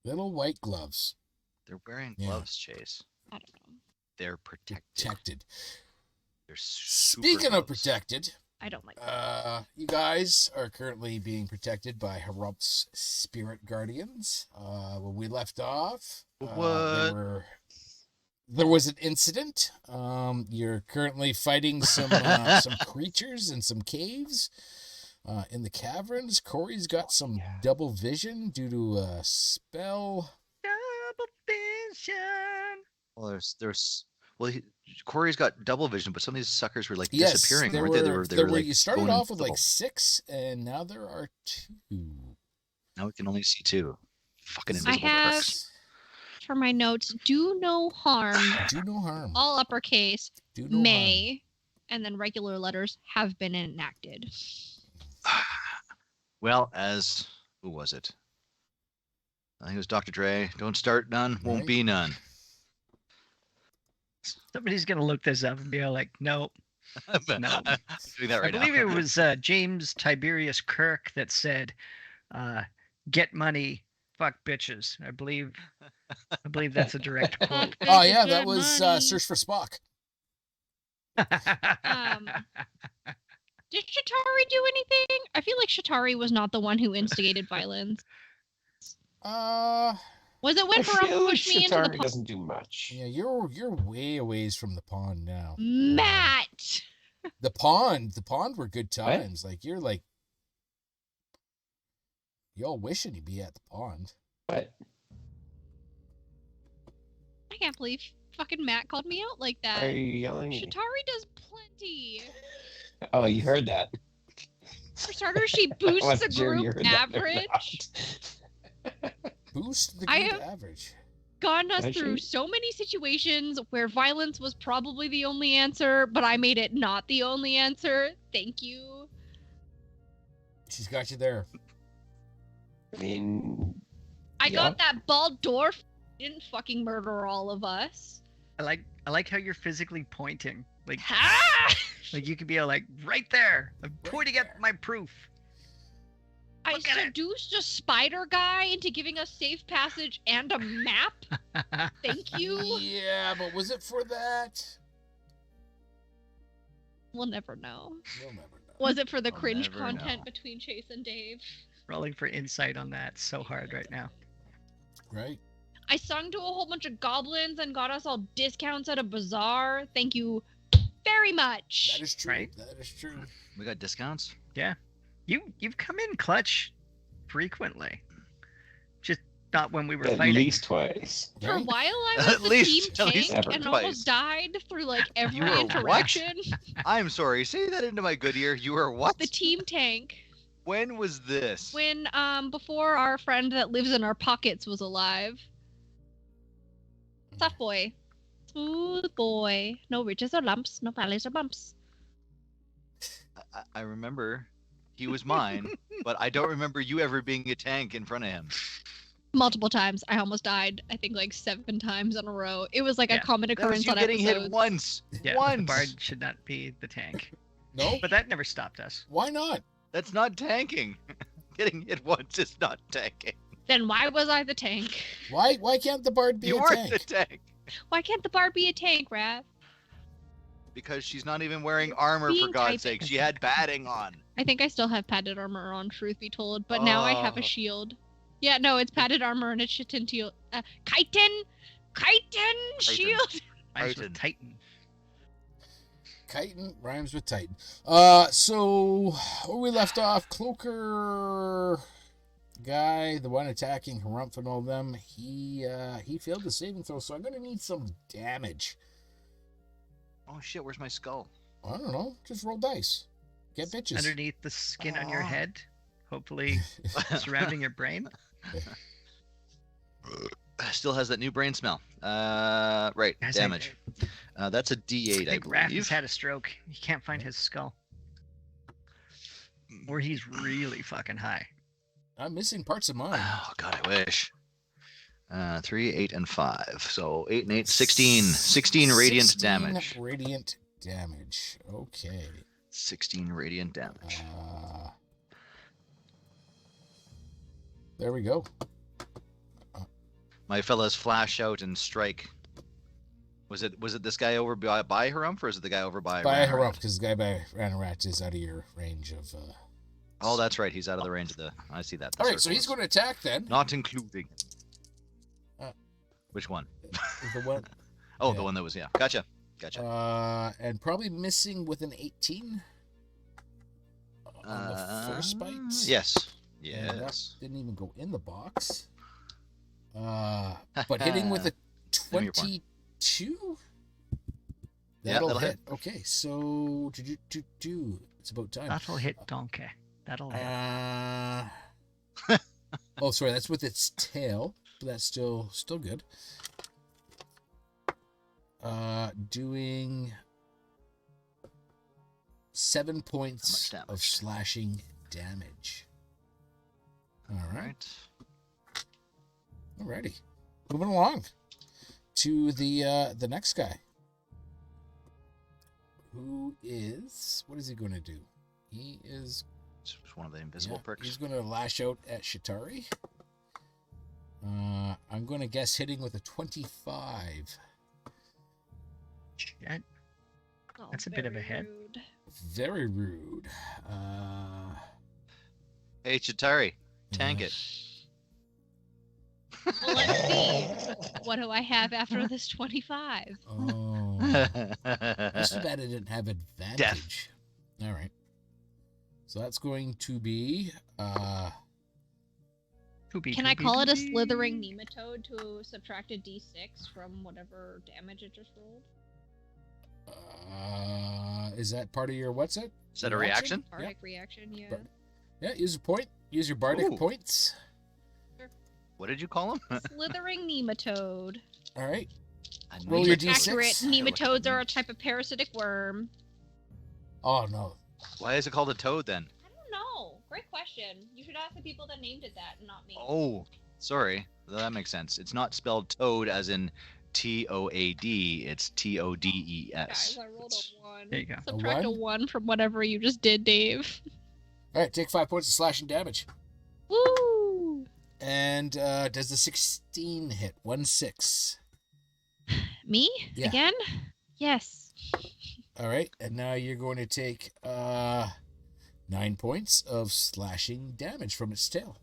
Speaker 1: Little white gloves.
Speaker 5: They're wearing
Speaker 1: Yeah.
Speaker 5: gloves, Chase.
Speaker 6: I don't know.
Speaker 5: They're protected.
Speaker 1: Protected.
Speaker 5: They're super
Speaker 1: Speaking of
Speaker 5: gloves.
Speaker 1: protected,
Speaker 6: I don't like that.
Speaker 1: you guys are currently being protected by Harump's spirit guardians. When we left off,
Speaker 5: What?
Speaker 1: there was an incident. You're currently fighting some creatures in some caves in the caverns. Corey's got some double vision due to a spell.
Speaker 4: double vision.
Speaker 5: Well, Corey's got double vision, but some of these suckers were like
Speaker 1: Yes,
Speaker 5: disappearing,
Speaker 1: there
Speaker 5: weren't
Speaker 1: were,
Speaker 5: they? They were like
Speaker 1: you started
Speaker 5: going
Speaker 1: off with
Speaker 5: invisible.
Speaker 1: like 6, and now there are 2.
Speaker 5: Now we can only see 2. Fucking
Speaker 6: I
Speaker 5: invisible
Speaker 6: have
Speaker 5: pricks.
Speaker 6: For my notes, do no harm,
Speaker 1: Do no harm.
Speaker 6: all uppercase,
Speaker 1: Do no harm.
Speaker 6: may, and then regular letters have been enacted.
Speaker 5: Well, as who was it? I think it was Dr. Dre. Don't start none, won't
Speaker 1: Right.
Speaker 5: be none.
Speaker 4: Somebody's gonna look this up and be all like, "Nope." No.
Speaker 5: I'm doing that right
Speaker 4: I believe
Speaker 5: now.
Speaker 4: it was James Tiberius Kirk that said, "Get money, fuck bitches." I believe that's a direct quote.
Speaker 1: Oh yeah, that
Speaker 6: Good
Speaker 1: was
Speaker 6: money.
Speaker 1: Search for Spock.
Speaker 6: Did Shatari do anything? I feel like Shatari was not the one who instigated violence. Was it when
Speaker 7: I
Speaker 6: Harum
Speaker 7: feel like
Speaker 6: pushed me into the
Speaker 7: Shatari
Speaker 6: pond?
Speaker 7: doesn't do much.
Speaker 1: Yeah, you're way a ways from the pond now.
Speaker 6: Matt!
Speaker 1: The pond were good times. Like you're all wishing you'd be at the pond.
Speaker 7: But
Speaker 6: I can't believe fucking Matt called me out like that.
Speaker 7: are you yelling?
Speaker 6: Shatari does plenty.
Speaker 7: Oh, you heard that.
Speaker 6: For starters, she boosts the
Speaker 7: Wasn't sure you
Speaker 6: group
Speaker 7: heard that or
Speaker 6: average.
Speaker 7: not.
Speaker 1: Boost the
Speaker 6: I
Speaker 1: group
Speaker 6: have-
Speaker 1: average.
Speaker 6: Gotten us
Speaker 7: Does
Speaker 6: through
Speaker 7: she?
Speaker 6: so many situations where violence was probably the only answer, but I made it not the only answer. Thank you.
Speaker 1: She's got you there.
Speaker 7: I mean,
Speaker 6: I
Speaker 7: Yeah.
Speaker 6: got that bald dwarf. Didn't fucking murder all of us.
Speaker 4: I like how you're physically pointing. Like
Speaker 6: Ha!
Speaker 4: like you could be all like right there. I'm pointing at my proof.
Speaker 6: I
Speaker 4: Look at it.
Speaker 6: seduced a spider guy into giving us safe passage and a map. Thank you.
Speaker 1: Yeah, but was it for that?
Speaker 6: We'll never know.
Speaker 1: We'll never know.
Speaker 6: Was it for the
Speaker 5: We'll
Speaker 6: cringe
Speaker 5: never
Speaker 6: content
Speaker 5: know.
Speaker 6: between Chase and Dave?
Speaker 4: Rolling for insight on that so hard right now.
Speaker 1: Right?
Speaker 6: I sung to a whole bunch of goblins and got us all discounts at a bazaar. Thank you very much.
Speaker 1: That is true.
Speaker 4: Right.
Speaker 1: That is true.
Speaker 5: We got discounts.
Speaker 4: You've come in clutch frequently. Just not when we were
Speaker 7: at
Speaker 4: fighting.
Speaker 7: least twice.
Speaker 6: For a
Speaker 1: Right?
Speaker 6: while, I
Speaker 5: At
Speaker 6: was the
Speaker 5: least-
Speaker 6: team
Speaker 5: at least
Speaker 6: tank
Speaker 7: ever
Speaker 6: and
Speaker 5: twice.
Speaker 6: almost died through like every
Speaker 5: were what?
Speaker 6: interaction.
Speaker 5: I'm sorry. Say that into my good ear. You are what?
Speaker 6: The team tank.
Speaker 5: When was this?
Speaker 6: When before our friend that lives in our pockets was alive. Tough boy. Smooth boy. No ridges or lumps, no valleys or bumps.
Speaker 5: I remember he was mine, but I don't remember you ever being a tank in front of him.
Speaker 6: Multiple times. I almost died, I think like 7 times in a row. It was like
Speaker 4: Yeah.
Speaker 6: a common
Speaker 5: That was
Speaker 6: occurrence
Speaker 5: you
Speaker 6: on
Speaker 5: getting
Speaker 6: episodes.
Speaker 5: hit once.
Speaker 4: Yeah, the
Speaker 5: once.
Speaker 4: bard should not be the tank.
Speaker 1: No?
Speaker 4: But that never stopped us.
Speaker 1: Why not?
Speaker 5: That's not tanking. Getting hit once is not tanking.
Speaker 6: Then why was I the tank?
Speaker 1: Why can't the bard be
Speaker 5: You
Speaker 1: a
Speaker 5: were
Speaker 1: tank?
Speaker 5: the tank.
Speaker 6: Why can't the bard be a tank, Rav?
Speaker 5: because she's not even wearing armor, for
Speaker 6: being
Speaker 5: God's
Speaker 6: typing.
Speaker 5: sake. She had padding on.
Speaker 6: I think I still have padded armor on, truth be told, but now I have a
Speaker 5: Oh.
Speaker 6: shield. Yeah, no, it's padded armor and it's Chitin Chitin shield.
Speaker 4: Rhymes with Titan.
Speaker 1: Chitin rhymes with Titan. So where we left off, Cloaker guy, the one attacking Harumph and all them, he failed the saving throw, so I'm gonna need some damage.
Speaker 5: Oh shit, where's my skull?
Speaker 1: I don't know, just roll dice. Get bitches.
Speaker 4: Underneath the skin on your
Speaker 5: Oh.
Speaker 4: head, hopefully surrounding your brain.
Speaker 5: Still has that new brain smell. Right,
Speaker 4: Guys,
Speaker 5: damage. That's a D8, I
Speaker 4: Big Raph has
Speaker 5: believe.
Speaker 4: had a stroke. He can't find his skull. Or he's really fucking high.
Speaker 1: I'm missing parts of mine.
Speaker 5: Oh god, I wish. 3, 8, and 5. So 8 and 8, 16. 16 radiant
Speaker 1: 16
Speaker 5: damage.
Speaker 1: Radiant damage. Okay.
Speaker 5: 16 radiant damage.
Speaker 1: There we go.
Speaker 5: My fellas flash out and strike. Was it this guy over by Harumph, or is it the guy over by
Speaker 1: By
Speaker 5: Ranarat?
Speaker 1: Harumph, because the guy by Ranarat is out of your range of.
Speaker 5: Oh, that's right. He's out of the range of the. I see that.
Speaker 1: All right, so he's going to attack then.
Speaker 5: Not including.
Speaker 1: Uh,
Speaker 5: Which one?
Speaker 1: The one,
Speaker 5: Oh,
Speaker 1: yeah.
Speaker 5: the one that was Gotcha.
Speaker 1: and probably missing with an 18 on the first bite.
Speaker 5: Yes.
Speaker 1: And that
Speaker 5: Yes.
Speaker 1: didn't even go in the box. But hitting with a
Speaker 5: Give me your point.
Speaker 1: 22.
Speaker 5: Yeah,
Speaker 1: That'll
Speaker 5: that'll
Speaker 1: hit. Okay, so it's about time.
Speaker 4: That'll hit Donkey. That'll hit.
Speaker 1: Oh, sorry, that's with its tail. But that's still good. Doing 7 points
Speaker 5: damage?
Speaker 1: of slashing damage. All right. Alrighty. Moving along to the next guy. What is he going to do? He is...
Speaker 5: It's one of the invisible perks.
Speaker 1: He's going to lash out at Shitari. I'm going to guess hitting with a 25.
Speaker 4: Shit.
Speaker 6: Oh,
Speaker 4: That's a bit of a
Speaker 6: very
Speaker 4: hit.
Speaker 6: rude.
Speaker 1: Very rude.
Speaker 5: Hey, Chitari, tank it.
Speaker 6: Well, let's see. What do I have after this 25?
Speaker 1: Oh. That's too bad I didn't have advantage. All right. So that's going to be...
Speaker 6: Can I call it a slithering nematode to subtract a d6 from whatever damage it just rolled?
Speaker 1: Is that part of your what's it?
Speaker 5: Is that a reaction?
Speaker 6: Bardic reaction, yeah.
Speaker 1: Bar- Yeah, use a point. Use your bardic
Speaker 5: Ooh.
Speaker 1: points.
Speaker 5: What did you call him?
Speaker 6: Slithering nematode.
Speaker 1: All right.
Speaker 5: A
Speaker 1: Roll your
Speaker 5: nematode.
Speaker 1: D6.
Speaker 6: Accurate. Nematodes are a
Speaker 5: nematode.
Speaker 6: type of parasitic worm.
Speaker 1: Oh, no.
Speaker 5: Why is it called a toad then?
Speaker 6: I don't know. Great question. You should ask the people that named it that, not me.
Speaker 5: Oh, sorry. That makes sense. It's not spelled toad as in Toad. It's Todes.
Speaker 6: Guys, I rolled a 1.
Speaker 4: There you go.
Speaker 6: Subtract a
Speaker 1: one?
Speaker 6: 1 from whatever you just did, Dave.
Speaker 1: All right, take 5 points of slashing damage.
Speaker 6: Woo!
Speaker 1: And does the 16 hit? 1-6.
Speaker 6: Me?
Speaker 1: Yeah.
Speaker 6: Again? Yes.
Speaker 1: All right, and now you're going to take 9 points of slashing damage from its tail.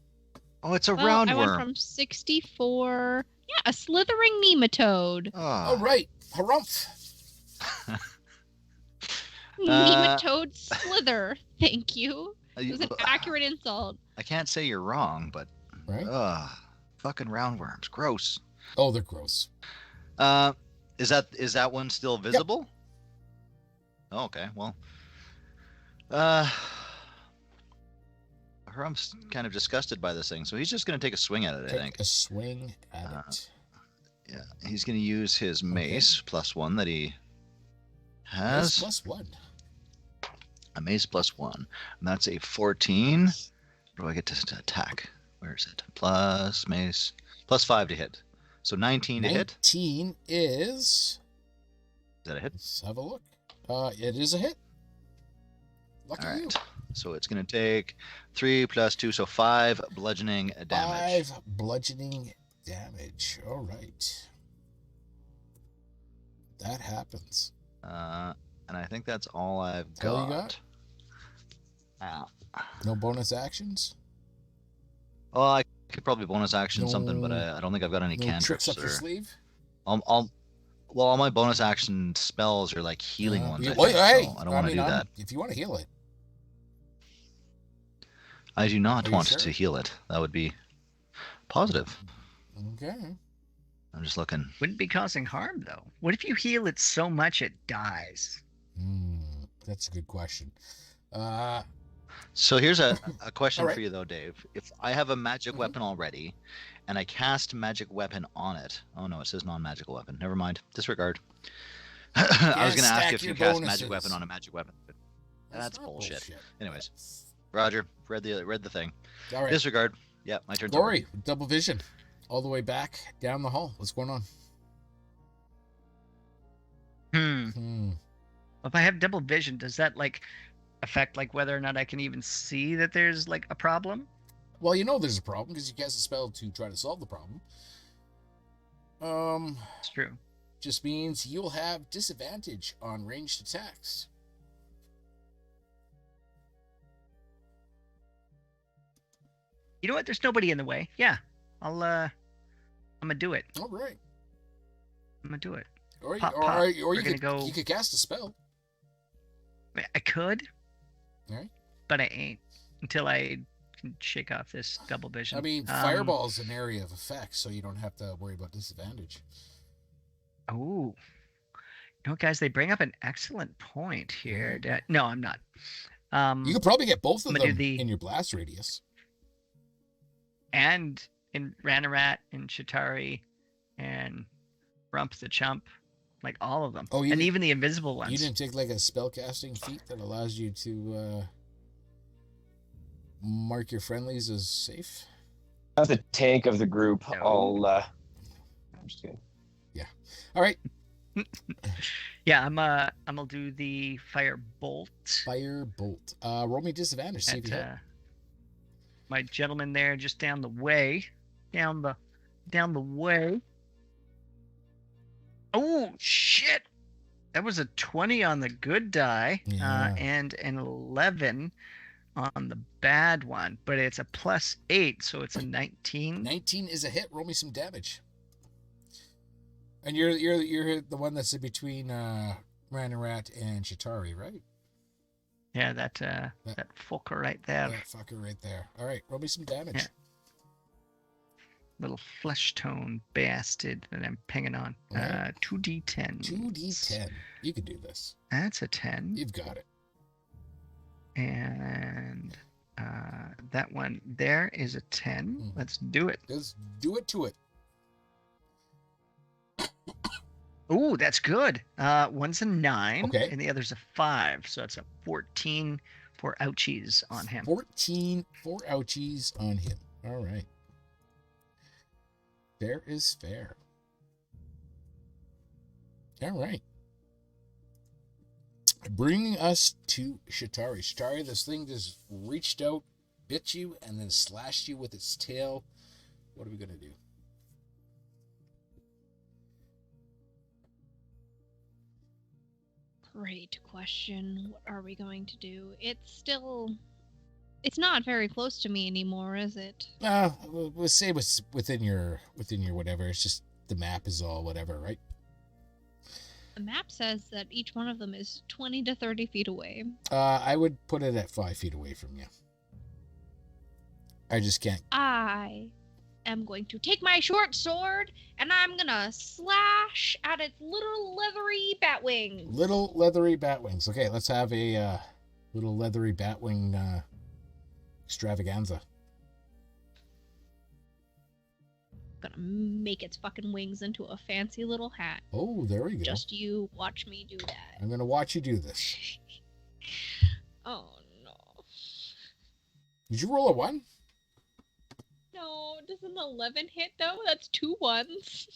Speaker 5: Oh, it's a
Speaker 6: Well, I went
Speaker 5: roundworm.
Speaker 6: from 64. Yeah, a slithering nematode.
Speaker 1: All right, Harumph.
Speaker 6: Nematode slither. Thank you. It was an
Speaker 5: You-
Speaker 6: accurate insult.
Speaker 5: I can't say you're wrong, but
Speaker 1: Right?
Speaker 5: fucking roundworms, gross.
Speaker 1: Oh, they're gross.
Speaker 5: Is that one still visible? Oh, okay, well, Harum's kind of disgusted by this thing, so he's just gonna take a swing at it. I
Speaker 1: Take
Speaker 5: think.
Speaker 1: a swing at it.
Speaker 5: Yeah, he's gonna use his mace +1 that he
Speaker 1: That's
Speaker 5: has.
Speaker 1: +1.
Speaker 5: A mace +1, and that's a 14. What do I get to attack? Where is it? Plus mace +5 to hit. So 19 to hit.
Speaker 1: 19 is...
Speaker 5: Is that a hit?
Speaker 1: Let's have a look. It is a hit. Lucky
Speaker 5: All
Speaker 1: you.
Speaker 5: right. So it's going to take 3 + 2, so 5 bludgeoning damage.
Speaker 1: 5 bludgeoning damage. All right. That happens.
Speaker 5: And I think that's all I've
Speaker 1: That's all you
Speaker 5: got.
Speaker 1: No bonus actions?
Speaker 5: Well, I could probably bonus action something, but I don't think I've got any
Speaker 1: No
Speaker 5: cantrips.
Speaker 1: tricks up your sleeve?
Speaker 5: Well, all my bonus action spells are like healing ones. I
Speaker 1: Well,
Speaker 5: think,
Speaker 1: hey,
Speaker 5: so I don't want to do that.
Speaker 1: If you want to heal it.
Speaker 5: I do not
Speaker 1: Are you
Speaker 5: want
Speaker 1: sure?
Speaker 5: to heal it. That would be positive.
Speaker 1: Okay.
Speaker 5: I'm just looking.
Speaker 4: Wouldn't be causing harm though. What if you heal it so much it dies?
Speaker 1: That's a good question.
Speaker 5: So here's a question
Speaker 1: All right.
Speaker 5: for you though, Dave. If I have a magic weapon already, and I cast magic weapon on it. Oh no, it says non-magical weapon. Never mind. Disregard. I was going to ask
Speaker 1: stack
Speaker 5: if you
Speaker 1: your
Speaker 5: cast
Speaker 1: bonuses.
Speaker 5: magic weapon on a magic weapon. But that's
Speaker 1: not
Speaker 5: bullshit. Anyways, Roger, read the thing.
Speaker 1: All right.
Speaker 5: Disregard. Yeah, my turn's
Speaker 1: Lori, double vision. All the way back down the hall. What's going on?
Speaker 4: If I have double vision, does that like affect like whether or not I can even see that there's like a problem?
Speaker 1: Well, you know there's a problem because you cast a spell to try to solve the problem.
Speaker 4: It's true.
Speaker 1: Just means you'll have disadvantage on ranged attacks.
Speaker 4: You know what? There's nobody in the way. Yeah, I'm gonna do it.
Speaker 1: All right.
Speaker 4: I'm gonna do it.
Speaker 1: Or
Speaker 4: Pop,
Speaker 1: or,
Speaker 4: pop.
Speaker 1: or
Speaker 4: We're
Speaker 1: you
Speaker 4: gonna
Speaker 1: could
Speaker 4: go-
Speaker 1: you could cast a spell.
Speaker 4: I could,
Speaker 1: All right.
Speaker 4: but I ain't until I can shake off this double vision.
Speaker 1: I mean, fireball is an area of effect, so you don't have to worry about disadvantage.
Speaker 4: Oh, you know, guys, they bring up an excellent point here. No, I'm not.
Speaker 1: You could probably get both of
Speaker 4: I'm gonna
Speaker 1: them
Speaker 4: do the-
Speaker 1: in your blast radius.
Speaker 4: And in Ranarat and Shatari and Rump the Chump, like all of them.
Speaker 1: Oh, you
Speaker 4: and
Speaker 1: didn't-
Speaker 4: even the invisible ones.
Speaker 1: You didn't take like a spell casting feat that allows you to mark your friendlies as safe?
Speaker 7: As the tank of the group,
Speaker 4: No.
Speaker 7: I'm just kidding.
Speaker 1: All right.
Speaker 4: Yeah, I'm gonna do the fire bolt.
Speaker 1: Fire bolt. Roll me disadvantage. See if you hit.
Speaker 4: My gentleman there just down the way. Down the way. Oh shit. That was a 20 on the good die.
Speaker 1: Yeah.
Speaker 4: And an 11 on the bad one. But it's a +8, so it's a 19.
Speaker 1: 19 is a hit. Roll me some damage. And you're the one that's in between Ranarat and Shatari, right?
Speaker 4: Yeah, that fucker right there.
Speaker 1: That fucker right there. All right, roll me some damage.
Speaker 4: Yeah. Little flesh tone bastard that I'm pinging on.
Speaker 1: Alright.
Speaker 4: 2d10.
Speaker 1: 2d10. You can do this.
Speaker 4: That's a 10.
Speaker 1: You've got it.
Speaker 4: And that one there is a 10.
Speaker 1: Mhm.
Speaker 4: Let's do it.
Speaker 1: Just do it to it.
Speaker 4: Ooh, that's good. One's a 9,
Speaker 1: Okay.
Speaker 4: and the other's a 5. So that's a 14 for ouchies on him.
Speaker 1: 14 for ouchies on him. All right. Fair is fair. All right. Bringing us to Shatari. Shatari, this thing just reached out, bit you, and then slashed you with its tail. What are we going to do?
Speaker 6: Great question. What are we going to do? It's not very close to me anymore, is it?
Speaker 1: We'll say what's within your whatever. It's just the map is all whatever, right?
Speaker 6: The map says that each one of them is 20 to 30 feet away.
Speaker 1: I would put it at 5 feet away from you. I just can't.
Speaker 6: I am going to take my short sword and I'm gonna slash at its little leathery bat wings.
Speaker 1: Little leathery bat wings. Okay, let's have a little leathery bat wing extravaganza.
Speaker 6: Gonna make its fucking wings into a fancy little hat.
Speaker 1: Oh, there we go.
Speaker 6: Just you watch me do that.
Speaker 1: I'm gonna watch you do this.
Speaker 6: Oh no.
Speaker 1: Did you roll a 1?
Speaker 6: No, does an 11 hit though? That's 2 1s.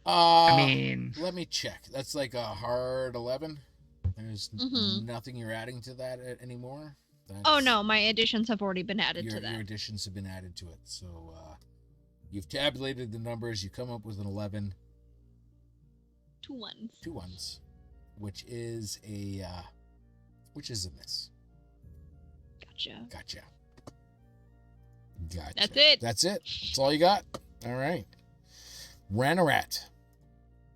Speaker 4: I mean,
Speaker 1: let me check. That's like a hard 11. There's nothing you're adding to that anymore.
Speaker 6: Oh no, my additions have already been added
Speaker 1: Your
Speaker 6: to that.
Speaker 1: additions have been added to it. So you've tabulated the numbers. You come up with an 11.
Speaker 6: 2 1s.
Speaker 1: 2 1s, which is a miss.
Speaker 6: Gotcha.
Speaker 1: Gotcha.
Speaker 6: That's it.
Speaker 1: That's it. That's all you got. All right. Ranarat.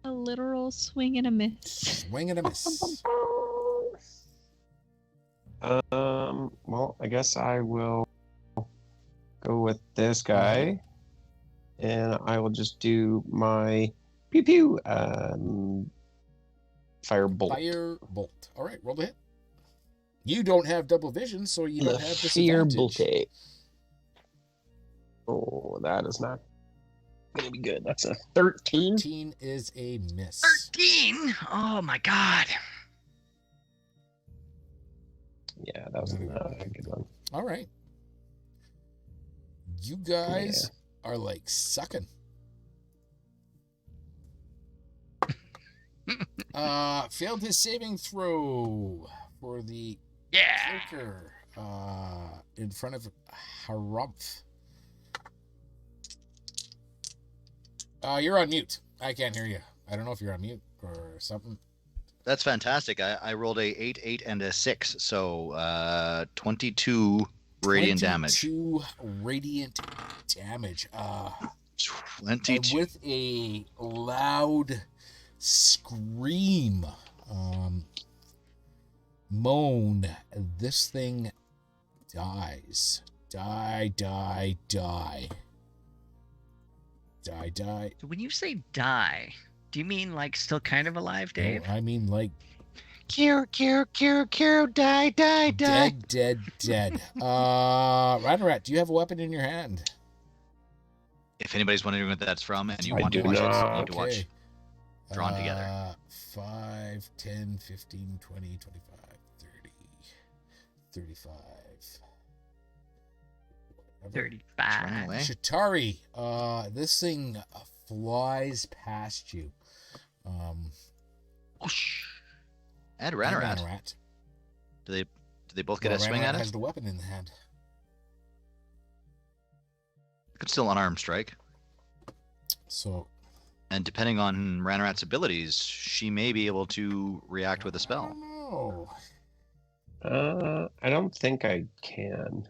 Speaker 6: A literal swing and a miss.
Speaker 1: Swing and a miss.
Speaker 7: Well, I guess I will go with this guy, and I will just do my pew pew fire bolt.
Speaker 1: Fire bolt. All right, roll the hit. You don't have double vision, so you don't have
Speaker 7: fear
Speaker 1: disadvantage.
Speaker 7: bolt. Oh, that is not gonna be good. That's a 13.
Speaker 1: 13 is a miss.
Speaker 4: 13. Oh my god.
Speaker 7: Yeah, that was not a good one.
Speaker 1: All right. You guys are like sucking. Failed his saving throw for the cloaker in front of Harumph. You're on mute. I can't hear you. I don't know if you're on mute or something.
Speaker 5: That's fantastic. I rolled a 8, 8, and a 6, so 22 radiant damage.
Speaker 1: 22 radiant damage.
Speaker 5: 22.
Speaker 1: With a loud scream, moan, this thing dies. Die.
Speaker 4: So when you say die, do you mean like still kind of alive, Dave?
Speaker 1: No, I mean like
Speaker 5: Cure, die.
Speaker 1: dead. Ranarat, do you have a weapon in your hand?
Speaker 5: If anybody's wondering what that's from and you
Speaker 7: I
Speaker 5: want to
Speaker 7: do
Speaker 5: watch it, you
Speaker 7: not.
Speaker 5: need to watch Drawn Together.
Speaker 1: 5, 10, 15, 20, 25, 30, 35.
Speaker 4: 35.
Speaker 5: Away.
Speaker 1: Shatari, this thing flies past you.
Speaker 4: Whoosh.
Speaker 5: And Ranarat. Do they both get a swing
Speaker 1: Ranarat
Speaker 5: at
Speaker 1: has
Speaker 5: it?
Speaker 1: the weapon in the hand.
Speaker 5: It could still unarmed strike.
Speaker 1: So,
Speaker 5: And depending on Ranarat's abilities, she may be able to react with a
Speaker 1: I
Speaker 5: spell.
Speaker 1: don't know.
Speaker 7: I don't think I can.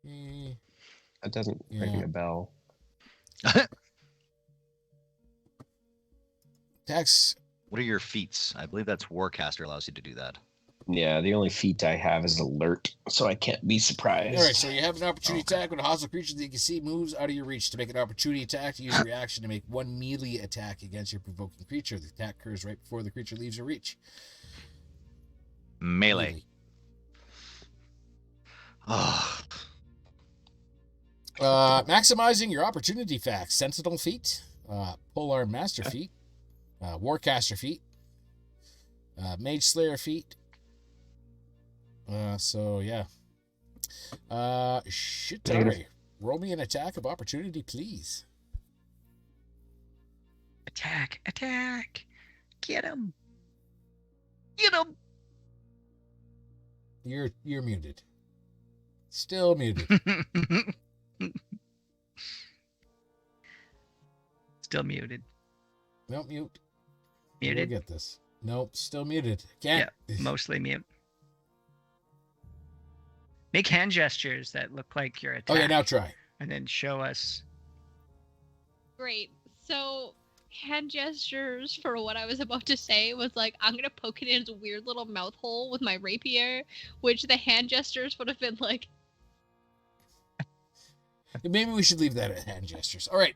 Speaker 1: Eh,
Speaker 7: That doesn't ring
Speaker 1: Yeah.
Speaker 7: a bell.
Speaker 1: Dex,
Speaker 5: What are your feats? I believe that's Warcaster allows you to do that.
Speaker 7: Yeah, the only feat I have is alert, so I can't be surprised.
Speaker 1: all right, so you have an opportunity
Speaker 5: Okay.
Speaker 1: attack when a hostile creature that you can see moves out of your reach. To make an opportunity attack, use your reaction to make one melee attack against your provoking creature. The attack occurs right before the creature leaves your reach.
Speaker 5: Melee. Oh,
Speaker 1: Maximizing your opportunity facts. Sentinel feat, Polearm Master feat, Warcaster feat, Mage Slayer feat. So yeah. Shitari,
Speaker 7: Negative.
Speaker 1: roll me an attack of opportunity, please.
Speaker 4: Attack. Get him.
Speaker 1: You're muted. Still muted.
Speaker 4: Still muted.
Speaker 1: Nope, mute.
Speaker 4: Muted.
Speaker 1: We'll get this. Nope, still muted. Can't.
Speaker 4: Mostly mute. Make hand gestures that look like your attack.
Speaker 1: Okay, now try.
Speaker 4: And then show us.
Speaker 6: Great. So hand gestures for what I was about to say was like, I'm gonna poke it in its weird little mouth hole with my rapier, which the hand gestures would have been like,
Speaker 1: Maybe we should leave that at hand gestures. All right,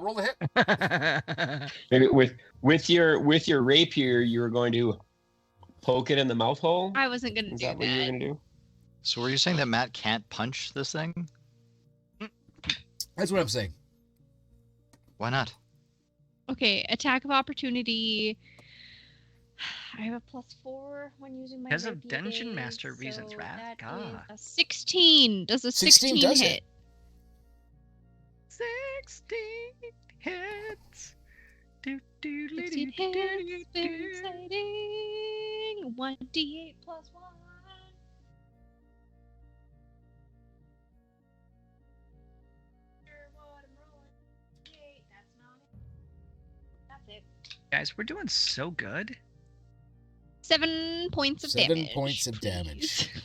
Speaker 1: roll the hit.
Speaker 7: Maybe with your rapier, you were going to poke it in the mouth hole.
Speaker 6: I wasn't gonna
Speaker 7: Is
Speaker 6: do
Speaker 7: that what you were
Speaker 6: that.
Speaker 7: gonna do?
Speaker 5: so were you saying that Matt can't punch this thing?
Speaker 1: That's what I'm saying.
Speaker 5: Why not?
Speaker 6: Okay, attack of opportunity. I have a +4 when using my
Speaker 4: Because of
Speaker 6: rapier
Speaker 4: Dungeon
Speaker 6: days,
Speaker 4: Master reasons,
Speaker 6: so
Speaker 4: Wrath.
Speaker 6: that
Speaker 4: God.
Speaker 6: is a 16. Does a 16
Speaker 1: does
Speaker 6: hit?
Speaker 1: hit.
Speaker 4: 16 hits.
Speaker 6: 16 hits, very exciting. 1d8 +1. What I'm rolling. 8, that's not it. That's That's it.
Speaker 4: Guys, we're doing so good.
Speaker 6: 7 points of
Speaker 1: 7
Speaker 6: damage.
Speaker 1: points of damage.
Speaker 6: please.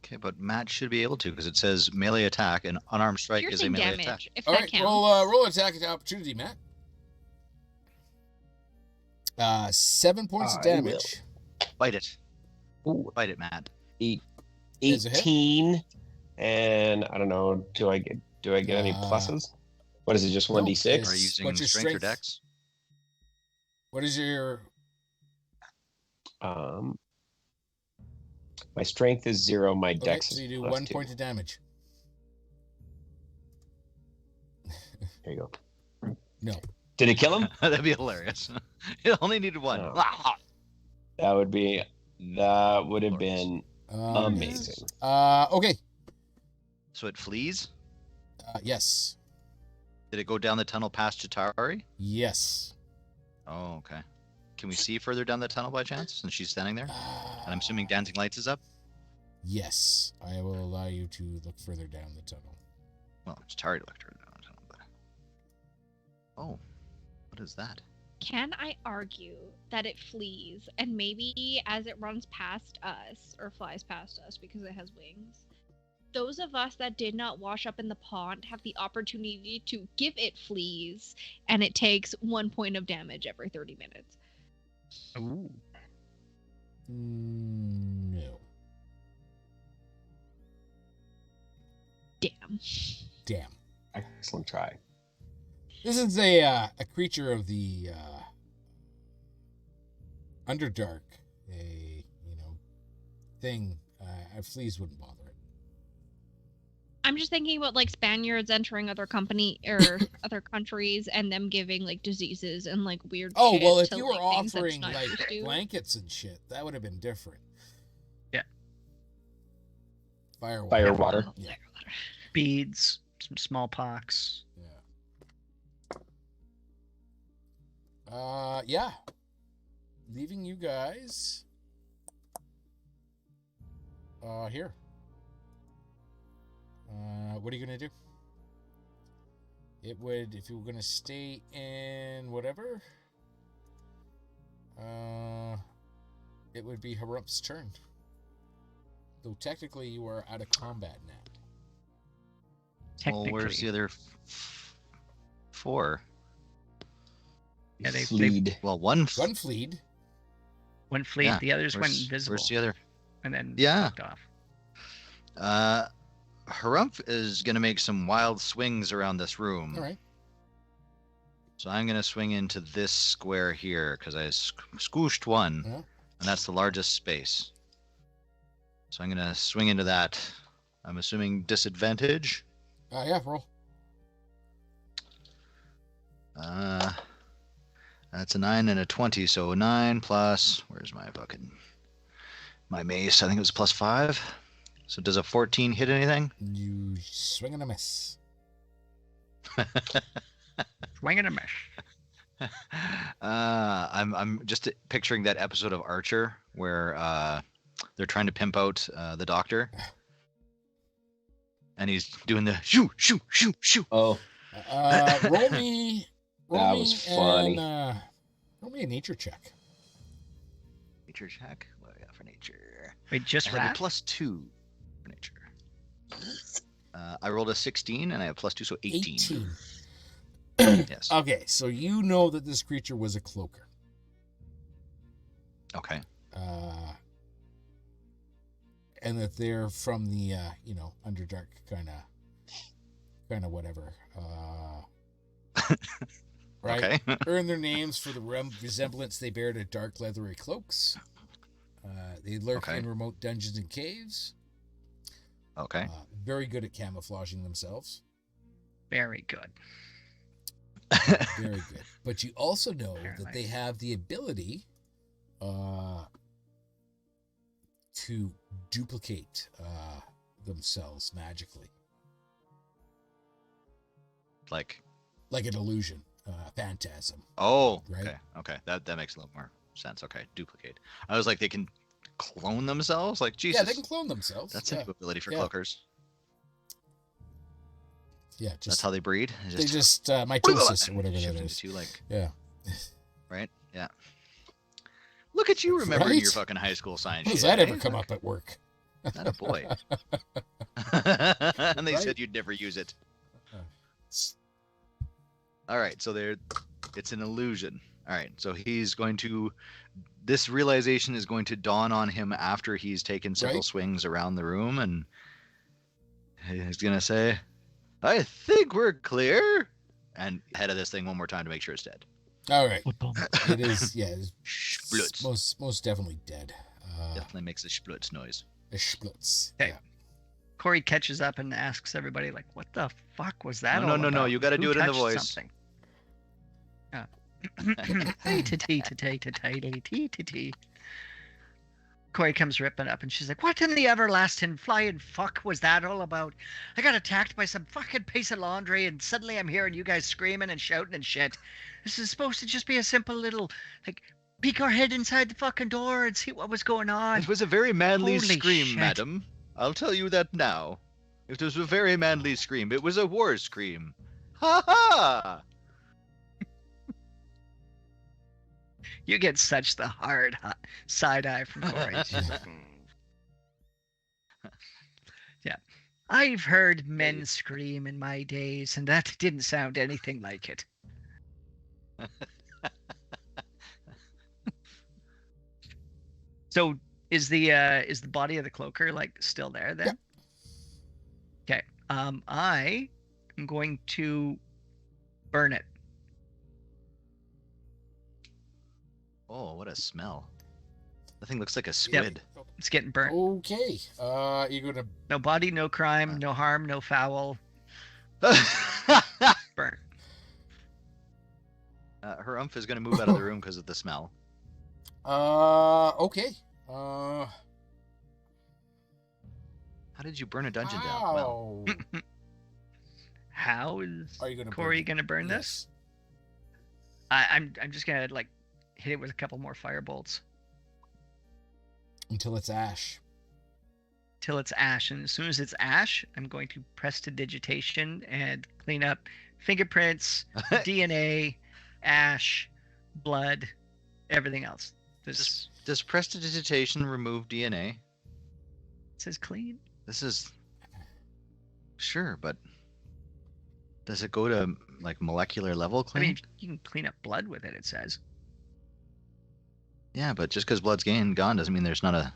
Speaker 5: Okay, but Matt should be able to because it says melee attack and unarmed strike is a
Speaker 6: Piercing
Speaker 5: melee
Speaker 6: damage,
Speaker 5: attack.
Speaker 6: if
Speaker 1: All
Speaker 6: that
Speaker 1: right,
Speaker 6: counts.
Speaker 1: roll attack of opportunity, Matt. 7 points of
Speaker 7: I will.
Speaker 1: damage.
Speaker 5: Bite it.
Speaker 7: Ooh,
Speaker 5: Bite it, Matt.
Speaker 1: Is a hit.
Speaker 7: 18, and I don't know. Do I get any pluses? What is it? Just
Speaker 1: no,
Speaker 7: 1d6?
Speaker 1: it's-
Speaker 5: Are you using
Speaker 1: What's your
Speaker 5: strength or
Speaker 1: strength?
Speaker 5: dex?
Speaker 1: What is your?
Speaker 7: My strength is 0. My
Speaker 1: Okay,
Speaker 7: dex
Speaker 1: so
Speaker 7: is
Speaker 1: you do
Speaker 7: plus
Speaker 1: 1
Speaker 7: 2.
Speaker 1: point of damage.
Speaker 7: There you go.
Speaker 1: No.
Speaker 7: Did it kill him?
Speaker 5: That'd be hilarious. It only needed one.
Speaker 7: No. That would have been amazing.
Speaker 1: Okay.
Speaker 5: So it flees?
Speaker 1: Yes.
Speaker 5: Did it go down the tunnel past Chitari?
Speaker 1: Yes.
Speaker 5: Oh, okay. Can we see further down the tunnel by chance since she's standing there? And I'm assuming Dancing Lights is up?
Speaker 1: Yes, I will allow you to look further down the tunnel.
Speaker 5: Well, Chitari looked her down the tunnel, but... Oh, what is that?
Speaker 6: Can I argue that it flees and maybe as it runs past us or flies past us because it has wings, those of us that did not wash up in the pond have the opportunity to give it fleas and it takes 1 point of damage every 30 minutes.
Speaker 4: Ooh.
Speaker 1: No.
Speaker 6: Damn.
Speaker 1: Damn.
Speaker 7: Excellent try.
Speaker 1: This is a creature of the Underdark. A thing. Fleas wouldn't bother it.
Speaker 6: I'm just thinking about like Spaniards entering other other countries and them giving like diseases and like weird
Speaker 1: Oh
Speaker 6: shit
Speaker 1: well, if
Speaker 6: to,
Speaker 1: you were
Speaker 6: like, things that's
Speaker 1: offering
Speaker 6: not
Speaker 1: like
Speaker 6: used to.
Speaker 1: blankets and shit, that would have been different.
Speaker 4: Yeah.
Speaker 1: Firewater.
Speaker 7: Firewater.
Speaker 1: Yeah.
Speaker 4: Beads, some smallpox.
Speaker 1: Yeah. Leaving you guys. Here. What are you gonna do? It would, if you were gonna stay in whatever. It would be Harump's turn. Though technically you are out of combat now.
Speaker 4: Technically.
Speaker 5: Well, where's the other 4?
Speaker 4: Yeah, they-
Speaker 7: Fleed.
Speaker 5: Well, one
Speaker 1: One fleed.
Speaker 4: One fleet,
Speaker 5: Yeah,
Speaker 4: the others went
Speaker 5: where's-
Speaker 4: invisible.
Speaker 5: Where's the other?
Speaker 4: And then
Speaker 5: Yeah.
Speaker 4: fucked off.
Speaker 5: Harump is going to make some wild swings around this room.
Speaker 1: All right.
Speaker 5: So I'm going to swing into this square here because I squooshed one,
Speaker 1: Yeah.
Speaker 5: and that's the largest space. So I'm going to swing into that. I'm assuming disadvantage.
Speaker 1: Yeah, roll.
Speaker 5: That's a 9 and a 20, so 9 plus, where's my mace? I think it was plus 5. So does a 14 hit anything?
Speaker 1: You swing and a miss.
Speaker 4: Swing and a miss.
Speaker 5: I'm just picturing that episode of Archer where they're trying to pimp out the doctor, and he's doing the shoo shoo shoo shoo.
Speaker 7: Oh,
Speaker 1: Roll me.
Speaker 7: That was funny.
Speaker 1: Roll me a nature check.
Speaker 5: Nature check. What do I got for nature?
Speaker 4: Wait, just
Speaker 5: I
Speaker 4: for
Speaker 5: have a
Speaker 4: that?
Speaker 5: +2 for nature. I rolled a 16 and I have +2, so 18. Yes.
Speaker 1: Okay, so you know that this creature was a cloaker.
Speaker 5: Okay.
Speaker 1: And that they're from the Underdark kind of whatever. Right?
Speaker 5: Okay.
Speaker 1: Earn their names for the resemblance they bear to dark leathery cloaks. They lurk
Speaker 5: Okay.
Speaker 1: in remote dungeons and caves.
Speaker 5: Okay.
Speaker 1: Very good at camouflaging themselves.
Speaker 4: Very good.
Speaker 1: Very good. But you also know
Speaker 4: Very
Speaker 1: that they
Speaker 4: nice.
Speaker 1: have the ability to duplicate themselves magically.
Speaker 5: Like.
Speaker 1: Like an illusion, phantasm.
Speaker 5: Oh.
Speaker 1: Right.
Speaker 5: Okay. Okay. That makes a little more sense. Okay. Duplicate. I was like, they can clone themselves. Like Jesus.
Speaker 1: Yeah, they can clone themselves.
Speaker 5: That's
Speaker 1: yeah.
Speaker 5: a new ability for
Speaker 1: Yeah.
Speaker 5: cloakers.
Speaker 1: Yeah,
Speaker 5: That's
Speaker 1: just
Speaker 5: how they breed.
Speaker 1: they just mitosis or whatever
Speaker 5: shift
Speaker 1: that
Speaker 5: into
Speaker 1: is.
Speaker 5: two, like.
Speaker 1: Yeah.
Speaker 5: Right? Yeah. Look at you remembering
Speaker 1: Right?
Speaker 5: your fucking high school science
Speaker 1: How does
Speaker 5: shit.
Speaker 1: that
Speaker 5: eh?
Speaker 1: ever come up at work?
Speaker 5: Not a boy. And they
Speaker 1: Right?
Speaker 5: said you'd never use it.
Speaker 1: It's-
Speaker 5: All right, so it's an illusion. All right, so this realization is going to dawn on him after he's taken several
Speaker 1: Right.
Speaker 5: swings around the room, and he's gonna say, "I think we're clear," and head of this thing one more time to make sure it's dead.
Speaker 1: All right. It is, yeah, it's
Speaker 5: Splutz.
Speaker 1: most definitely dead.
Speaker 5: Definitely makes a splutz noise.
Speaker 1: A splutz.
Speaker 4: Okay.
Speaker 1: Yeah.
Speaker 4: Corey catches up and asks everybody, like, what the fuck was that
Speaker 5: No,
Speaker 4: all
Speaker 5: no,
Speaker 4: about?
Speaker 5: you gotta
Speaker 4: Who
Speaker 5: do it in the
Speaker 4: touched
Speaker 5: voice.
Speaker 4: Something? Hey-ta-tee-ta-tee-ta-tee-ta-tee-ta-tee. Corey comes ripping up and she's like, what in the everlasting flying fuck was that all about? I got attacked by some fucking piece of laundry and suddenly I'm hearing you guys screaming and shouting and shit. This is supposed to just be a simple little, like, peek our head inside the fucking door and see what was going on.
Speaker 5: It was a very manly
Speaker 4: Holy
Speaker 5: scream,
Speaker 4: shit.
Speaker 5: madam. I'll tell you that now. It was a very manly scream. It was a war scream. Ha ha!
Speaker 4: You get such the hard side eye from Corey. Yeah. I've heard men scream in my days, and that didn't sound anything like it. So is the body of the cloaker like still there then? Okay. I am going to burn it.
Speaker 5: Oh, what a smell. That thing looks like a squid.
Speaker 4: It's getting burnt.
Speaker 1: Okay. You're gonna.
Speaker 4: No body, no crime, no harm, no foul. Burnt.
Speaker 5: Her umph is going to move out of the room because of the smell.
Speaker 1: Okay.
Speaker 5: How did you burn a dungeon down? Well,
Speaker 4: How is
Speaker 1: Are you gonna
Speaker 4: Corey
Speaker 1: burn it?
Speaker 4: gonna burn this? I'm just gonna like hit it with a couple more firebolt
Speaker 1: Until it's ash.
Speaker 4: till it's ash, and as soon as it's ash, I'm going to prestidigitation and clean up fingerprints, DNA, ash, blood, everything else. This
Speaker 5: does prestidigitation remove DNA?
Speaker 4: says clean.
Speaker 5: This is sure, but does it go to like molecular level
Speaker 4: I
Speaker 5: clean?
Speaker 4: mean, you can clean up blood with it. It says.
Speaker 5: Yeah, but just because blood's gone doesn't mean there's not a.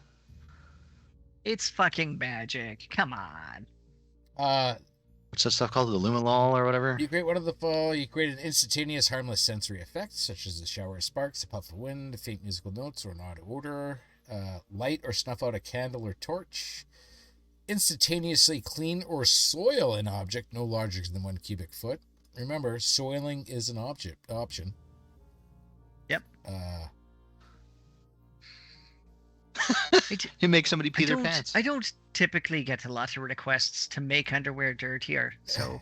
Speaker 4: It's fucking magic. Come on.
Speaker 5: What's that stuff called? The luminol or whatever?
Speaker 1: You create one of the fall. You create an instantaneous harmless sensory effect, such as a shower of sparks, a puff of wind, faint musical notes, or an odd odor. Light or snuff out a candle or torch. Instantaneously clean or soil an object no larger than 1 cubic foot. Remember, soiling is an option.
Speaker 4: Yep.
Speaker 5: You make somebody pee their
Speaker 4: don't-
Speaker 5: pants.
Speaker 4: I don't typically get a lot of requests to make underwear dirtier, so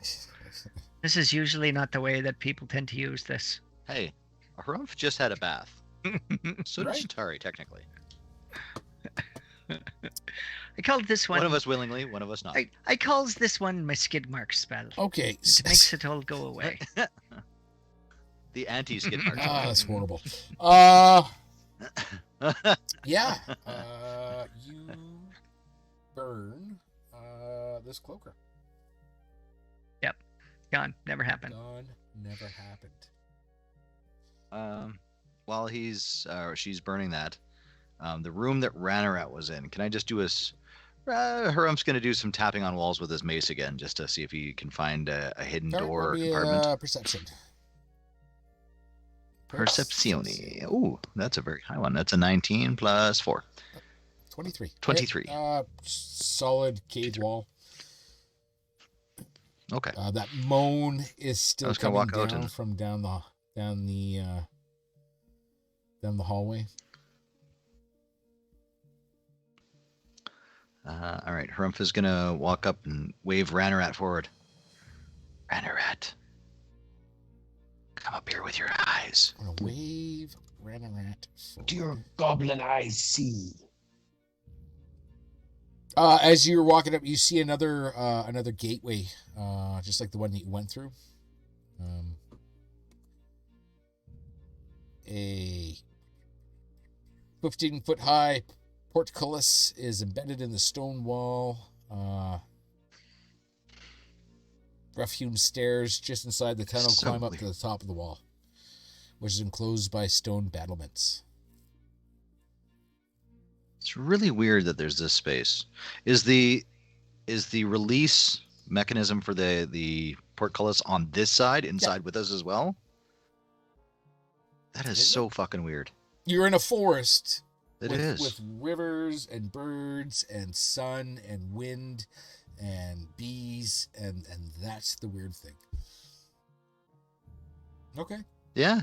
Speaker 4: this is usually not the way that people tend to use this.
Speaker 5: Hey, Harumph just had a bath. So did
Speaker 1: Right.
Speaker 5: Shatari, technically.
Speaker 4: I called this one.
Speaker 5: One of us willingly, one of us not.
Speaker 4: I calls this one my skid mark spell.
Speaker 1: Okay.
Speaker 4: It makes it all go away.
Speaker 5: The anti-skid mark.
Speaker 1: That's horrible. Yeah. You burn this cloaker.
Speaker 4: Gone. Never happened.
Speaker 1: Gone. Never happened.
Speaker 5: While she's burning that, the room that Ranarat was in, can I just do Harumph's going to do some tapping on walls with his mace again, just to see if he can find a hidden
Speaker 1: Alright,
Speaker 5: door or
Speaker 1: roll me,
Speaker 5: compartment.
Speaker 1: Perception.
Speaker 5: Percepzione. Ooh, that's a very high one. That's a 19 plus 4.
Speaker 1: 23.
Speaker 5: 23.
Speaker 1: Solid cave wall.
Speaker 5: Okay.
Speaker 1: That moan is
Speaker 5: I
Speaker 1: still
Speaker 5: was gonna
Speaker 1: coming
Speaker 5: walk out
Speaker 1: down
Speaker 5: and-
Speaker 1: from down the hallway.
Speaker 5: All right. Harumph is going to walk up and wave Ranarat forward. Ranarat. Come up here with your eyes.
Speaker 1: I'm gonna wave Ranarat forward.
Speaker 7: Do your goblin eyes see?
Speaker 1: As you're walking up, you see another gateway, just like the one that you went through. A 15-foot high portcullis is embedded in the stone wall. Rough-hewn stairs just inside the tunnel climb up to the top of the wall, which is enclosed by stone battlements.
Speaker 5: It's really weird that there's this space. Is the release mechanism for the portcullis on this side, inside with us as well? That is so fucking weird.
Speaker 1: You're in a forest.
Speaker 5: It
Speaker 1: with,
Speaker 5: is.
Speaker 1: with rivers and birds and sun and wind and bees, and that's the weird thing. Okay.
Speaker 5: Yeah.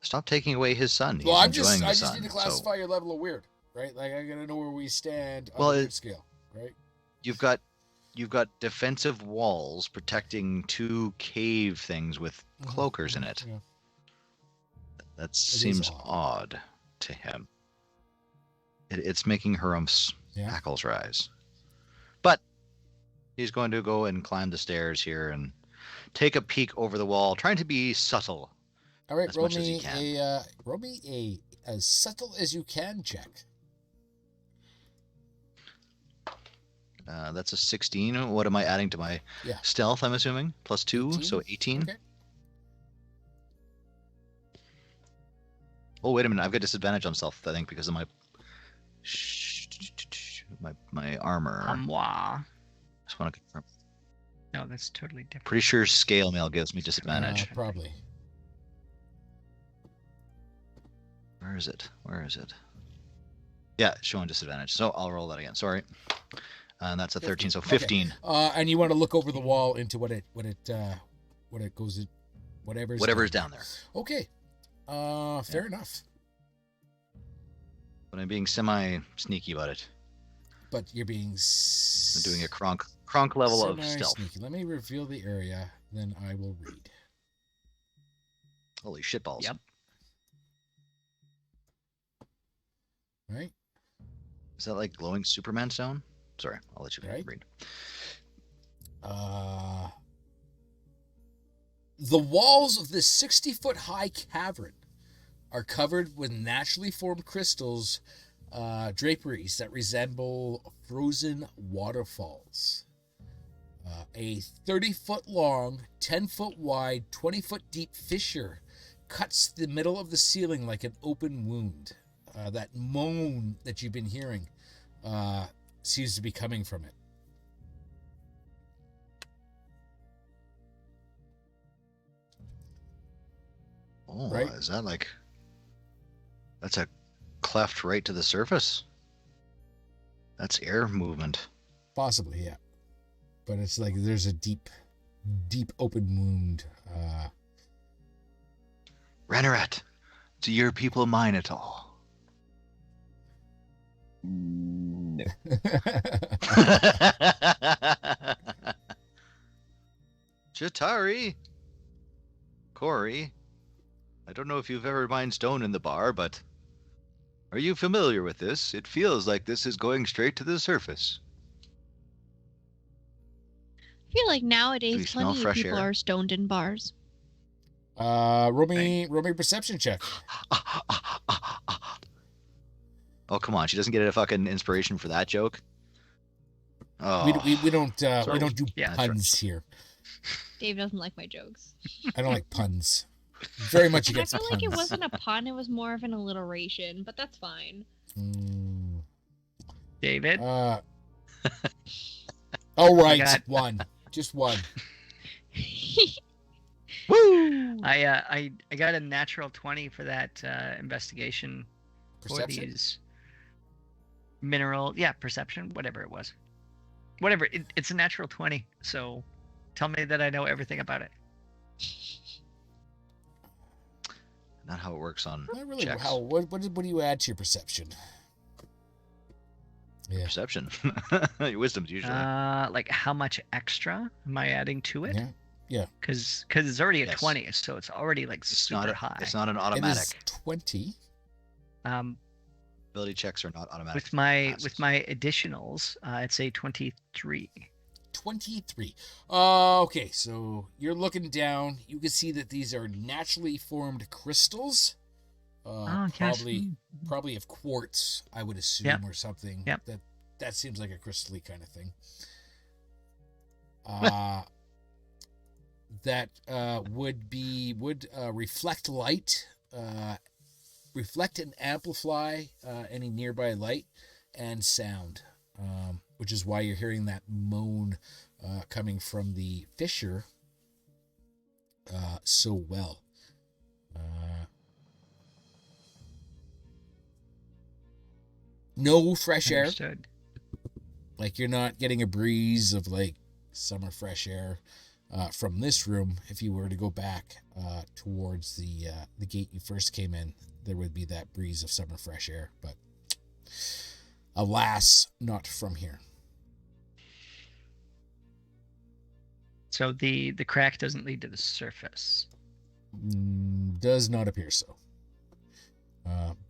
Speaker 5: Stop taking away his sun. He's
Speaker 1: Well, I
Speaker 5: enjoying the
Speaker 1: just
Speaker 5: sun,
Speaker 1: need to classify your level of weird, right? Like, I gotta know where we stand on the weird scale, right?
Speaker 5: You've got defensive walls protecting two cave things with cloakers in it.
Speaker 1: Yeah.
Speaker 5: That seems odd to him. It's making Hiram's hackles rise. But he's going to go and climb the stairs here and take a peek over the wall, trying to be subtle.
Speaker 1: All right,
Speaker 5: as
Speaker 1: roll
Speaker 5: much as he
Speaker 1: me
Speaker 5: can.
Speaker 1: roll me a as subtle as you can check.
Speaker 5: That's a 16. What am I adding to my stealth, I'm assuming? Plus 2,
Speaker 1: 18?
Speaker 5: so 18.
Speaker 1: Okay.
Speaker 5: Oh, wait a minute. I've got disadvantage on stealth, I think, because of my armor.
Speaker 4: Moi.
Speaker 5: Just want to confirm.
Speaker 4: No, that's totally different.
Speaker 5: Pretty sure scale mail gives me disadvantage.
Speaker 1: Probably.
Speaker 5: Where is it? Yeah, showing disadvantage. So I'll roll that again. Sorry. And that's a 13, so 15.
Speaker 1: Okay. And you want to look over the wall into what it goes in,
Speaker 5: whatever's down there.
Speaker 1: Okay. Fair enough.
Speaker 5: But I'm being semi-sneaky about it.
Speaker 1: But you're being
Speaker 5: I'm doing a cronk level of stealth.
Speaker 1: Sneaky. Let me reveal the area, then I will read.
Speaker 5: Holy shitballs.
Speaker 4: Yep.
Speaker 1: Right?
Speaker 5: Is that like glowing Superman stone? Sorry, I'll let you read.
Speaker 1: The walls of this 60-foot high cavern are covered with naturally formed crystals, draperies that resemble frozen waterfalls. A 30-foot long, 10-foot wide, 20-foot deep fissure cuts the middle of the ceiling like an open wound. That moan that you've been hearing seems to be coming from it.
Speaker 5: Oh,
Speaker 1: right?
Speaker 5: Is that that's a cleft right to the surface? That's air movement.
Speaker 1: Possibly, yeah. But it's like there's a deep open wound.
Speaker 5: Ranarat, do your people mine at all?
Speaker 7: No.
Speaker 5: Chitari, Corey, I don't know if you've ever mined stone in the bar, but are you familiar with this? It feels like this is going straight to the surface.
Speaker 6: I feel like nowadays
Speaker 5: Do we smell
Speaker 6: plenty of
Speaker 5: fresh
Speaker 6: people
Speaker 5: air?
Speaker 6: are stoned in bars.
Speaker 1: Roll me a perception check.
Speaker 5: Oh, come on. She doesn't get a fucking inspiration for that joke. Oh.
Speaker 1: We don't do
Speaker 4: Yeah,
Speaker 1: puns here.
Speaker 6: Dave doesn't like my jokes.
Speaker 1: I don't like puns. Very much
Speaker 6: I
Speaker 1: against
Speaker 6: feel
Speaker 1: puns.
Speaker 6: like it wasn't a pun, it was more of an alliteration, but that's fine.
Speaker 4: David?
Speaker 1: Oh, right.
Speaker 4: got-
Speaker 1: One. Just one.
Speaker 5: Woo!
Speaker 4: I got a natural 20 for that investigation
Speaker 1: Perception?
Speaker 4: for these perception, whatever it was. Whatever, it's a natural 20, so tell me that I know everything about it.
Speaker 5: Not how it works on
Speaker 1: Not really.
Speaker 5: checks.
Speaker 1: What do you add to your perception? Yeah.
Speaker 5: Perception. Your wisdom's usually.
Speaker 4: Like how much extra am I adding to it?
Speaker 1: Yeah.
Speaker 4: Because it's already a
Speaker 5: Yes.
Speaker 4: 20, so it's already like
Speaker 5: It's
Speaker 4: super
Speaker 5: not
Speaker 4: high.
Speaker 5: It's not an
Speaker 1: It
Speaker 5: automatic.
Speaker 1: is 20.
Speaker 5: Ability checks are not automatic.
Speaker 4: With my
Speaker 5: passes.
Speaker 4: with my additionals, it's a 23.
Speaker 1: 23. Okay, so you're looking down. You can see that these are naturally formed crystals. Probably of quartz, I would assume, or something.
Speaker 4: Yep.
Speaker 1: That seems like a crystal-y kind of thing. That would reflect light, reflect and amplify any nearby light and sound, which is why you're hearing that moan coming from the fissure so well. No fresh air.
Speaker 4: Understood.
Speaker 1: Like, you're not getting a breeze of like summer fresh air from this room. If you were to go back towards the gate you first came in, there would be that breeze of summer fresh air, but alas, not from here.
Speaker 4: So the crack doesn't lead to the surface.
Speaker 1: Does not appear so.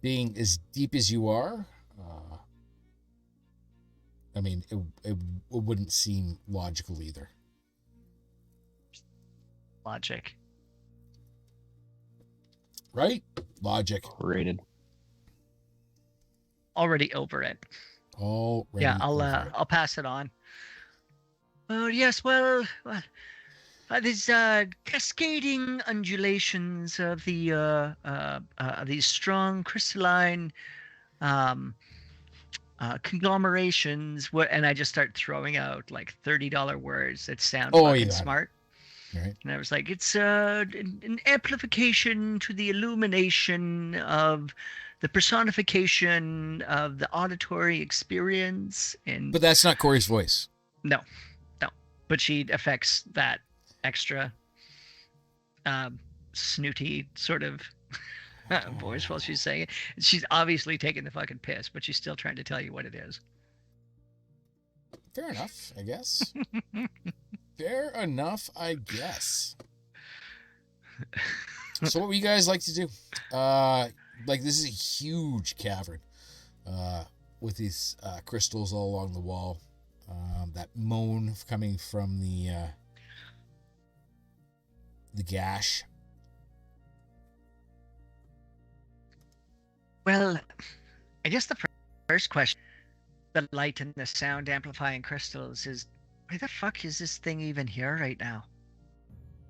Speaker 1: Being as deep as you are, I mean, it wouldn't seem logical either.
Speaker 4: Logic.
Speaker 1: Right? Logic.
Speaker 7: Rated.
Speaker 4: Already over it.
Speaker 1: Already
Speaker 4: Yeah,
Speaker 1: over it.
Speaker 4: I'll pass it on. Oh yes, well, these cascading undulations of these strong crystalline conglomerations. And I just start throwing out like $30 words that sound fucking smart.
Speaker 1: Right.
Speaker 4: And I was like, it's an amplification to the illumination of the personification of the auditory experience.
Speaker 1: But that's not Corey's voice.
Speaker 4: No. But she affects that extra snooty sort of voice while she's saying it. She's obviously taking the fucking piss, but she's still trying to tell you what it is.
Speaker 1: Fair enough, I guess. Fair enough, I guess. So what would you guys like to do? Like, this is a huge cavern with these crystals all along the wall. That moan coming from the gash.
Speaker 4: Well, I guess the first question, the light and the sound amplifying crystals, is why the fuck is this thing even here right now?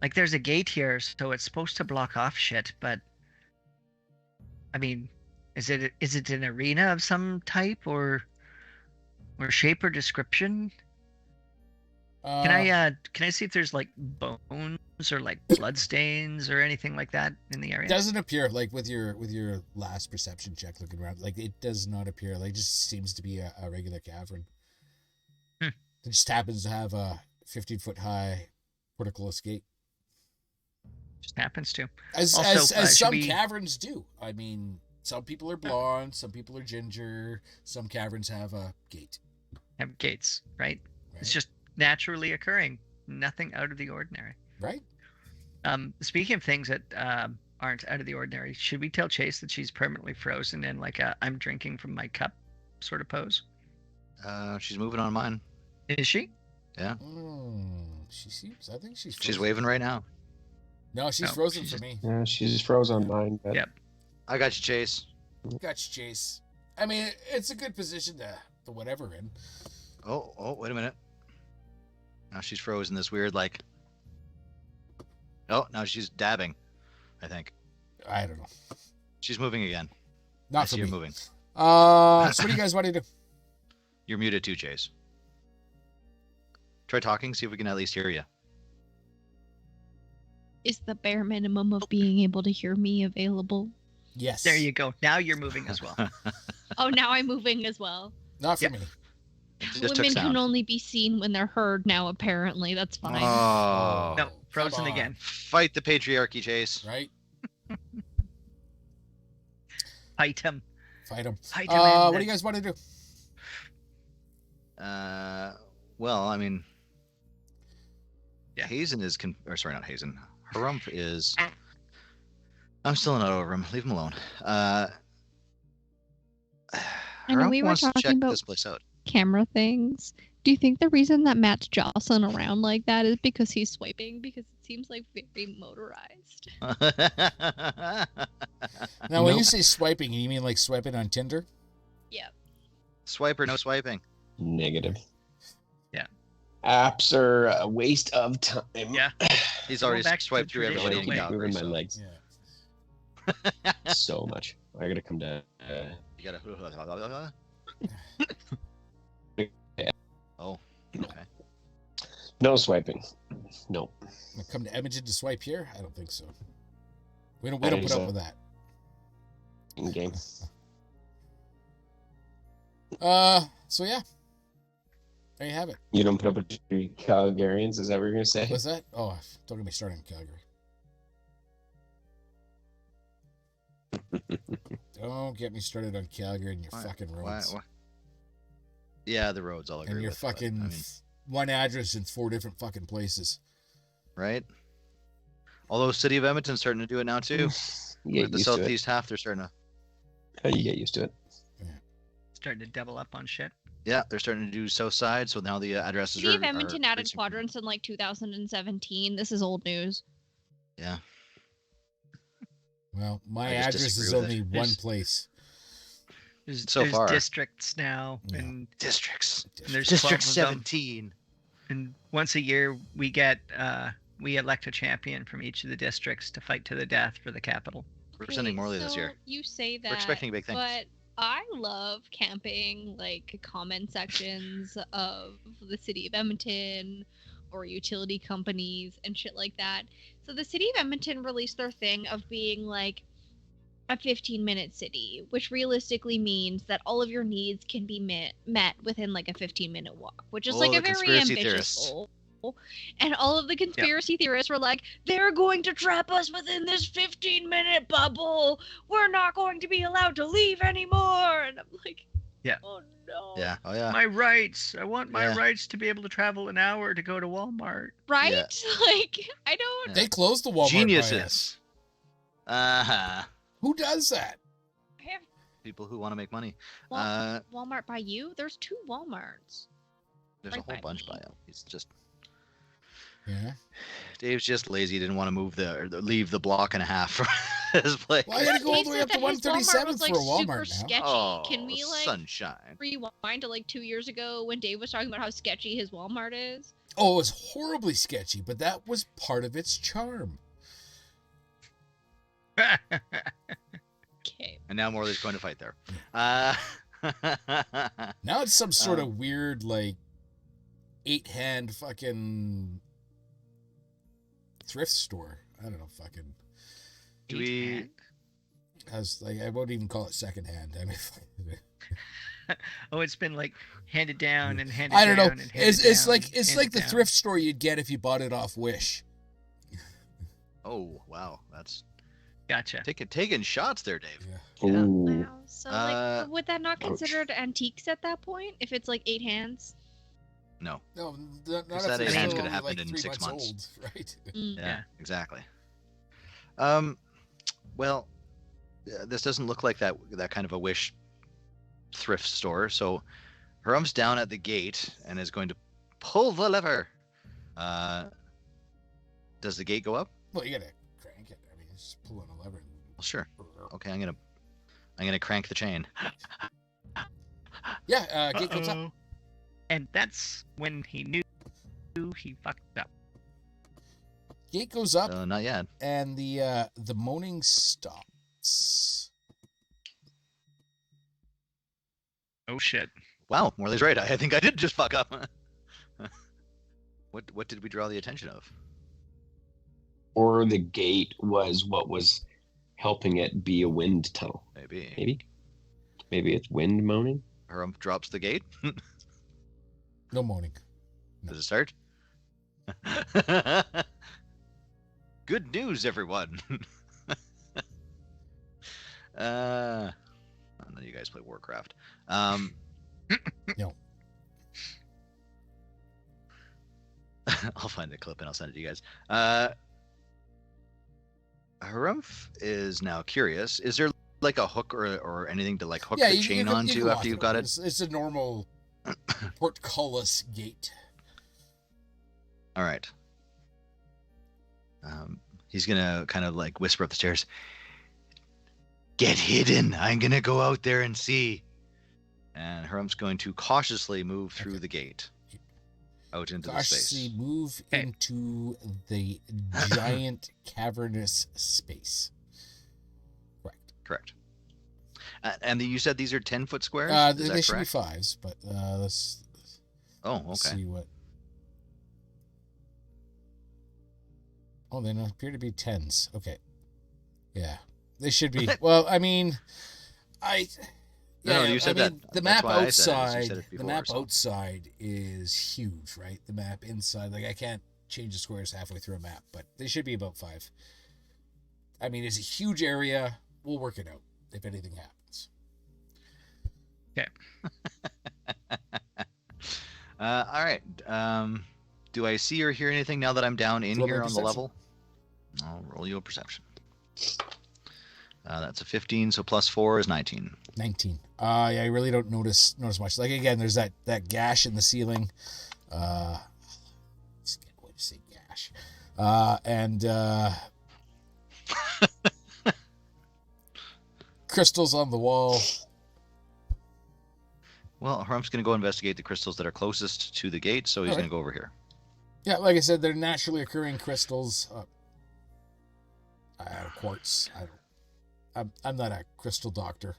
Speaker 4: Like, there's a gate here, so it's supposed to block off shit, but I mean, is it an arena of some type or shape or description? Can I see if there's like bones or like blood stains or anything like that in the area?
Speaker 1: Doesn't appear, like, with your last perception check looking around, like, it does not appear. Like, it just seems to be a regular cavern. It just happens to have a 15-foot high portcullis gate.
Speaker 4: Just happens to.
Speaker 1: As some caverns do. I mean, some people are blonde, some people are ginger, some caverns have a gate.
Speaker 4: Have gates, right? It's just naturally occurring. Nothing out of the ordinary.
Speaker 1: Right.
Speaker 4: Speaking of things that aren't out of the ordinary, should we tell Chase that she's permanently frozen in like a I'm drinking from my cup sort of pose?
Speaker 5: She's moving on mine.
Speaker 4: Is she?
Speaker 5: Yeah.
Speaker 1: She seems. I think she's.
Speaker 5: She's waving right now.
Speaker 1: No, she's frozen for me.
Speaker 7: Yeah, she's frozen on mine. But...
Speaker 4: Yep.
Speaker 5: I got you, Chase.
Speaker 1: Got you, Chase. I mean, it's a good position to whatever in.
Speaker 5: Oh, wait a minute. Now she's frozen. This weird like. Oh, now she's dabbing. I think.
Speaker 1: I don't know.
Speaker 5: She's moving again.
Speaker 1: Not for me.
Speaker 5: You're moving.
Speaker 1: So what do you guys want to do?
Speaker 5: You're muted too, Chase. Try talking. See if we can at least hear you.
Speaker 6: Is the bare minimum of being able to hear me available?
Speaker 1: Yes.
Speaker 4: There you go. Now you're moving as well.
Speaker 6: Oh, now I'm moving as well.
Speaker 1: Not for me.
Speaker 6: Women can only be seen when they're heard now, apparently. That's fine.
Speaker 5: Oh.
Speaker 4: No, frozen again.
Speaker 5: Fight the patriarchy, Chase.
Speaker 1: Right?
Speaker 4: Fight him.
Speaker 1: Fight him.
Speaker 4: Fight him.
Speaker 1: What do you guys want to do?
Speaker 5: Well, I mean, Hazen is, or sorry, not Hazen. Harumph is. I'm still not over him. Leave him alone.
Speaker 6: I know
Speaker 5: Harumph
Speaker 6: we were
Speaker 5: wants to check
Speaker 6: talking about
Speaker 5: this place out.
Speaker 6: camera things. Do you think the reason that Matt's jostling around like that is because he's swiping? Because it seems like very motorized.
Speaker 1: Now, when you say swiping, you mean like swiping on Tinder?
Speaker 6: Yep.
Speaker 5: Swipe or no swiping?
Speaker 7: Negative.
Speaker 4: Yeah.
Speaker 7: Apps are a waste of time.
Speaker 4: Yeah.
Speaker 5: He's
Speaker 4: Go
Speaker 5: already
Speaker 4: back to
Speaker 5: swiped
Speaker 4: the
Speaker 5: through everybody in
Speaker 4: traditional way.
Speaker 5: Calgary.
Speaker 7: Moving my
Speaker 5: So
Speaker 7: legs
Speaker 1: Yeah.
Speaker 7: so much. I gotta come down.
Speaker 5: you gotta. Oh. Okay.
Speaker 7: No swiping. No.
Speaker 1: Come to Edmonton to swipe here? I don't think so. We don't put up with that.
Speaker 7: In game.
Speaker 1: So yeah. There you have it.
Speaker 7: You don't put up with Calgarians? Is that what you're gonna say?
Speaker 1: What's that? Oh, don't get me started in Calgary. Don't get me started on Calgary and your fucking roads.
Speaker 5: Yeah, the roads all agree
Speaker 1: And your
Speaker 5: with, but,
Speaker 1: fucking
Speaker 5: I mean,
Speaker 1: one address in 4 different fucking places.
Speaker 5: right? Although City of Edmonton's starting to do it now too.
Speaker 7: You
Speaker 5: With
Speaker 7: get
Speaker 5: the
Speaker 7: used to it.
Speaker 5: southeast half, they're starting to.
Speaker 7: You get used to it.
Speaker 4: Starting to double up on shit.
Speaker 5: Yeah, they're starting to do south side. So now the addresses
Speaker 6: City
Speaker 5: are.
Speaker 6: of Edmonton
Speaker 5: are
Speaker 6: added
Speaker 5: racing.
Speaker 6: quadrants in like 2017. This is old news.
Speaker 5: Yeah.
Speaker 1: Well, my
Speaker 5: I just
Speaker 1: address is
Speaker 5: disagree with
Speaker 1: only
Speaker 5: it.
Speaker 1: one
Speaker 4: There's-
Speaker 1: place.
Speaker 5: So far.
Speaker 4: Districts now,
Speaker 1: Yeah.
Speaker 4: and
Speaker 5: Districts.
Speaker 4: there's
Speaker 5: District
Speaker 4: 12 of them.
Speaker 5: 17.
Speaker 4: And once a year, we elect a champion from each of the districts to fight to the death for the capital.
Speaker 5: We're sending Morley this year.
Speaker 6: You say that,
Speaker 5: We're expecting big things.
Speaker 6: but I love camping like comment sections of the city of Edmonton or utility companies and shit like that. So the city of Edmonton released their thing of being like a 15-minute city, which realistically means that all of your needs can be met within like a 15-minute walk, which is
Speaker 5: Oh,
Speaker 6: like
Speaker 5: the
Speaker 6: a very
Speaker 5: conspiracy
Speaker 6: ambitious
Speaker 5: theorists.
Speaker 6: goal. And all of the conspiracy theorists were like, they're going to trap us within this 15-minute bubble. We're not going to be allowed to leave anymore. And I'm like,
Speaker 4: Yeah.
Speaker 6: oh no.
Speaker 5: Yeah. Oh yeah.
Speaker 4: My rights. I want my
Speaker 5: Yeah.
Speaker 4: rights to be able to travel an hour to go to Walmart.
Speaker 6: Right?
Speaker 5: Yeah.
Speaker 6: Like, I don't.
Speaker 5: Yeah.
Speaker 1: They closed the Walmart by us.
Speaker 5: Geniuses. Uh-huh.
Speaker 1: Who does that?
Speaker 6: I have
Speaker 5: People who want to make money.
Speaker 6: Walmart by you? There's 2 Walmarts.
Speaker 5: There's
Speaker 6: Right
Speaker 5: a whole
Speaker 6: by
Speaker 5: bunch
Speaker 6: me.
Speaker 5: by him. He's just.
Speaker 1: Yeah.
Speaker 5: Dave's just lazy. Didn't want to move leave the block and a half from his place.
Speaker 1: Well, I gotta go all
Speaker 6: He
Speaker 1: the way
Speaker 6: said
Speaker 1: up to
Speaker 6: that his Walmart
Speaker 1: 137th
Speaker 6: was,
Speaker 1: for a
Speaker 6: like,
Speaker 1: Walmart
Speaker 6: super
Speaker 1: now.
Speaker 6: sketchy.
Speaker 5: Oh,
Speaker 6: Can we like
Speaker 5: sunshine.
Speaker 6: rewind to like 2 years ago when Dave was talking about how sketchy his Walmart is?
Speaker 1: Oh, it was horribly sketchy, but that was part of its charm.
Speaker 6: Okay.
Speaker 5: And now Morley's going to fight there.
Speaker 1: Now it's some sort of weird, like, 8-hand fucking thrift store. I don't know, fucking.
Speaker 5: Do we?
Speaker 1: I won't even call it secondhand. I mean,
Speaker 4: Oh, it's been like handed down and handed
Speaker 1: I don't know.
Speaker 4: down and handed
Speaker 1: It's
Speaker 4: down
Speaker 1: like
Speaker 4: and
Speaker 1: it's
Speaker 4: handed
Speaker 1: like the
Speaker 4: down.
Speaker 1: thrift store you'd get if you bought it off Wish.
Speaker 5: Oh wow, that's
Speaker 4: Gotcha.
Speaker 5: taking shots there, Dave.
Speaker 1: Yeah.
Speaker 4: Yeah.
Speaker 7: Ooh.
Speaker 6: Wow. So like, would that not
Speaker 7: ouch.
Speaker 6: considered antiques at that point? If it's like 8 hands?
Speaker 5: No.
Speaker 1: No, not if
Speaker 5: that
Speaker 1: they're
Speaker 5: 8 hands
Speaker 1: still
Speaker 5: could have
Speaker 1: only,
Speaker 5: happened in
Speaker 1: 3
Speaker 5: 6 months.
Speaker 1: old, right?
Speaker 6: Mm.
Speaker 5: Yeah,
Speaker 4: Yeah.
Speaker 5: exactly. Well, this doesn't look like that kind of a Wish thrift store. So, Herum's down at the gate and is going to pull the lever. Does the gate go up?
Speaker 1: Well, you gotta crank it. I mean, it's just pulling a lever.
Speaker 5: Well, sure. Okay, I'm gonna crank the chain.
Speaker 1: Yeah, gate goes up.
Speaker 4: Uh-oh. And that's when he knew he fucked up.
Speaker 1: Gate goes up,
Speaker 5: Not yet.
Speaker 1: and the moaning stops.
Speaker 4: Oh shit.
Speaker 5: Wow, Morley's right. I think I did just fuck up. What did we draw the attention of?
Speaker 7: Or the gate was what was helping it be a wind tunnel.
Speaker 5: Maybe.
Speaker 7: Maybe it's wind moaning.
Speaker 5: Herum drops the gate.
Speaker 1: No moaning.
Speaker 5: Does it start? Good news, everyone. I know you guys play Warcraft.
Speaker 1: No.
Speaker 5: I'll find the clip and I'll send it to you guys. Harumph is now curious. Is there like a hook or anything to like hook the
Speaker 1: you
Speaker 5: chain
Speaker 1: can
Speaker 5: onto
Speaker 1: walk
Speaker 5: after you've got it?
Speaker 1: It's a normal portcullis gate.
Speaker 5: All right. He's gonna kind of like whisper up the stairs. Get hidden. I'm gonna go out there and see. And Herm's going to cautiously move through the gate out into the
Speaker 1: Cautiously
Speaker 5: space.
Speaker 1: move
Speaker 4: Okay.
Speaker 1: into the giant cavernous space. Correct.
Speaker 5: Correct. And you said these are 10-foot squares? Is
Speaker 1: They
Speaker 5: that
Speaker 1: should be
Speaker 5: correct?
Speaker 1: 5s, but let's
Speaker 5: Oh, okay.
Speaker 1: see what. Oh, they appear to be 10s. Okay. Yeah. They should be. Well, I mean,
Speaker 5: No, you said that.
Speaker 1: The
Speaker 5: That's
Speaker 1: map
Speaker 5: why I said it, is you
Speaker 1: outside,
Speaker 5: said it
Speaker 1: the
Speaker 5: before,
Speaker 1: map
Speaker 5: so.
Speaker 1: outside is huge, right? The map inside, like I can't change the squares halfway through a map, but they should be about 5. I mean, it's a huge area. We'll work it out if anything happens.
Speaker 4: Okay.
Speaker 5: All right. Do I see or hear anything now that I'm down in
Speaker 1: Roll
Speaker 5: here
Speaker 1: my
Speaker 5: on the
Speaker 1: perception.
Speaker 5: level? I'll roll you a perception. That's a 15, so plus 4 is 19.
Speaker 1: 19. Yeah, I really don't notice much. Like again, there's that gash in the ceiling. Just can't wait to say gash. And crystals on the wall.
Speaker 5: Well, Herm's going to go investigate the crystals that are closest to the gate, so he's
Speaker 1: All right.
Speaker 5: going to go over here.
Speaker 1: Yeah, like I said, they're naturally occurring crystals. Quartz. I'm not a crystal doctor.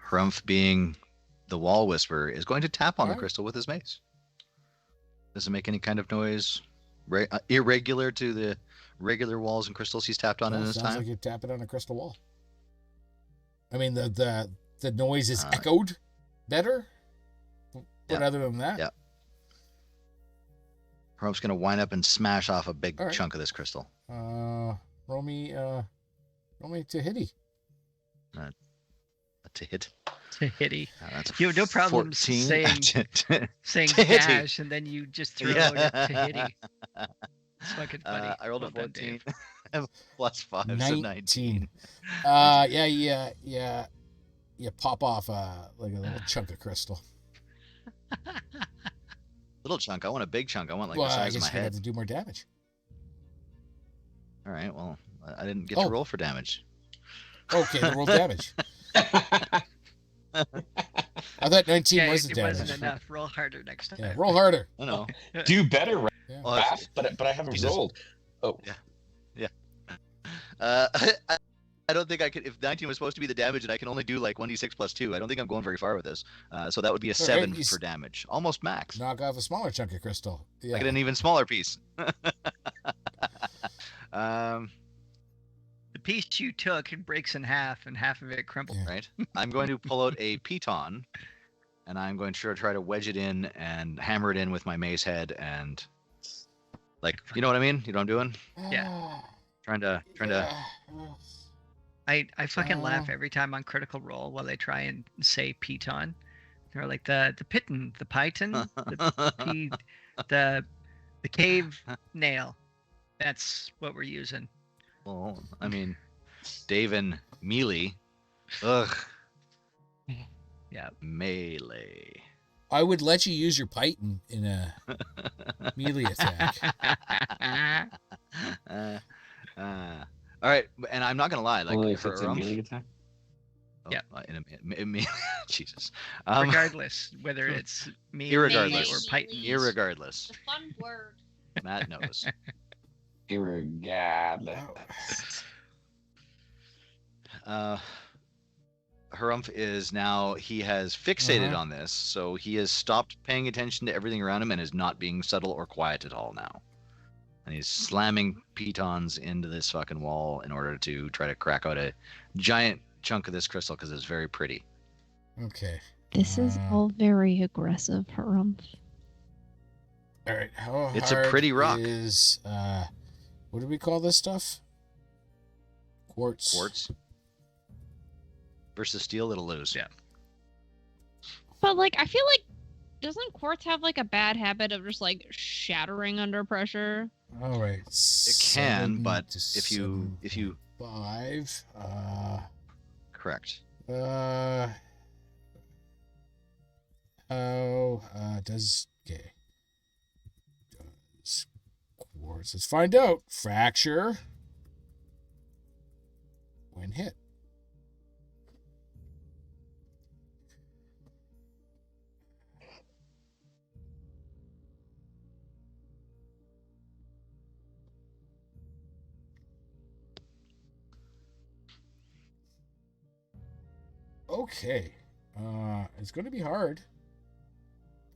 Speaker 5: Hrumph, being the wall whisperer, is going to tap on the
Speaker 1: Alright.
Speaker 5: crystal with his mace. Does it make any kind of noise irregular to the regular walls and crystals he's tapped on in
Speaker 1: Well,
Speaker 5: his
Speaker 1: sounds
Speaker 5: time?
Speaker 1: like you're tapping on a crystal wall. I mean, the noise is
Speaker 5: Alright.
Speaker 1: echoed better. But
Speaker 5: Yeah.
Speaker 1: other than that,
Speaker 5: Yeah. Hrumph's going to wind up and smash off a big
Speaker 1: Alright.
Speaker 5: chunk of this crystal.
Speaker 1: roll me to hitty.
Speaker 5: To hit.
Speaker 4: To hitty.
Speaker 5: That's a
Speaker 4: You have no problem
Speaker 5: 14.
Speaker 4: saying
Speaker 5: To hitty.
Speaker 4: Gash, and then you just throw
Speaker 5: Yeah.
Speaker 4: out a Tahiti. It's fucking funny.
Speaker 5: I rolled a
Speaker 4: Well done,
Speaker 5: 14
Speaker 4: Dave.
Speaker 5: plus 5, so 19.
Speaker 1: Yeah. You pop off like a little chunk of crystal.
Speaker 5: Little chunk. I want a big chunk. I want like
Speaker 1: Well,
Speaker 5: the
Speaker 1: I
Speaker 5: size of
Speaker 1: guess
Speaker 5: my
Speaker 1: you have
Speaker 5: head.
Speaker 1: to do more damage.
Speaker 5: All right. Well, I didn't get
Speaker 1: Oh.
Speaker 5: to roll for damage.
Speaker 1: Okay, then roll damage. I thought 19
Speaker 4: Yeah,
Speaker 1: was the
Speaker 4: it
Speaker 1: damage.
Speaker 4: wasn't enough. Roll harder next time.
Speaker 1: Yeah, roll harder.
Speaker 5: I know.
Speaker 7: Do better,
Speaker 1: Yeah.
Speaker 5: Well,
Speaker 7: Raph, but I haven't
Speaker 5: Jesus.
Speaker 7: rolled. Oh,
Speaker 5: I don't think I could. If 19 was supposed to be the damage, and I can only do like 1d6 plus 2, I don't think I'm going very far with this. So that would be a 7
Speaker 1: you
Speaker 5: for damage, almost max.
Speaker 1: Knock off a smaller chunk of crystal. Yeah.
Speaker 5: I get an even smaller piece.
Speaker 4: The piece you took, it breaks in half, and half of it crumbled.
Speaker 1: Yeah.
Speaker 5: Right. I'm going to pull out a piton, and I'm going to try to wedge it in and hammer it in with my mace head, and like, you know what I mean? You know what I'm doing?
Speaker 4: Yeah.
Speaker 5: Trying to.
Speaker 4: I fucking laugh
Speaker 1: Oh.
Speaker 4: every time on Critical Role while they try and say piton. They're like the piton, the python, the cave nail. That's what we're using.
Speaker 5: Well, I mean, Dave and Melee. Ugh.
Speaker 4: Yeah.
Speaker 5: Melee.
Speaker 1: I would let you use your python in a melee attack.
Speaker 5: All right, and I'm not gonna lie, like
Speaker 7: only if
Speaker 5: for
Speaker 7: it's a
Speaker 5: Rumph-
Speaker 7: melee attack.
Speaker 5: oh,
Speaker 4: Yeah.
Speaker 5: in a Jesus.
Speaker 4: Regardless, whether it's me
Speaker 5: Irregardless.
Speaker 4: or python.
Speaker 5: Irregardless,
Speaker 6: The fun word.
Speaker 5: Matt knows.
Speaker 7: Irregardless.
Speaker 5: Harumph is now, he has fixated
Speaker 1: Uh-huh.
Speaker 5: on this, so he has stopped paying attention to everything around him and is not being subtle or quiet at all now. And he's slamming pitons into this fucking wall in order to try to crack out a giant chunk of this crystal because it's very pretty.
Speaker 1: Okay.
Speaker 6: This is all very aggressive, Harumph.
Speaker 1: All right. How
Speaker 5: It's a
Speaker 1: hard
Speaker 5: pretty rock.
Speaker 1: Is what do we call this stuff? Quartz.
Speaker 5: Quartz versus steel, it'll lose.
Speaker 4: Yeah.
Speaker 6: But like, I feel like doesn't quartz have like a bad habit of just like shattering under pressure?
Speaker 1: All right.
Speaker 5: It can, but if you
Speaker 1: 5.
Speaker 5: correct.
Speaker 1: How does quartz? Let's find out. Fracture when hit. Okay. It's going to be hard.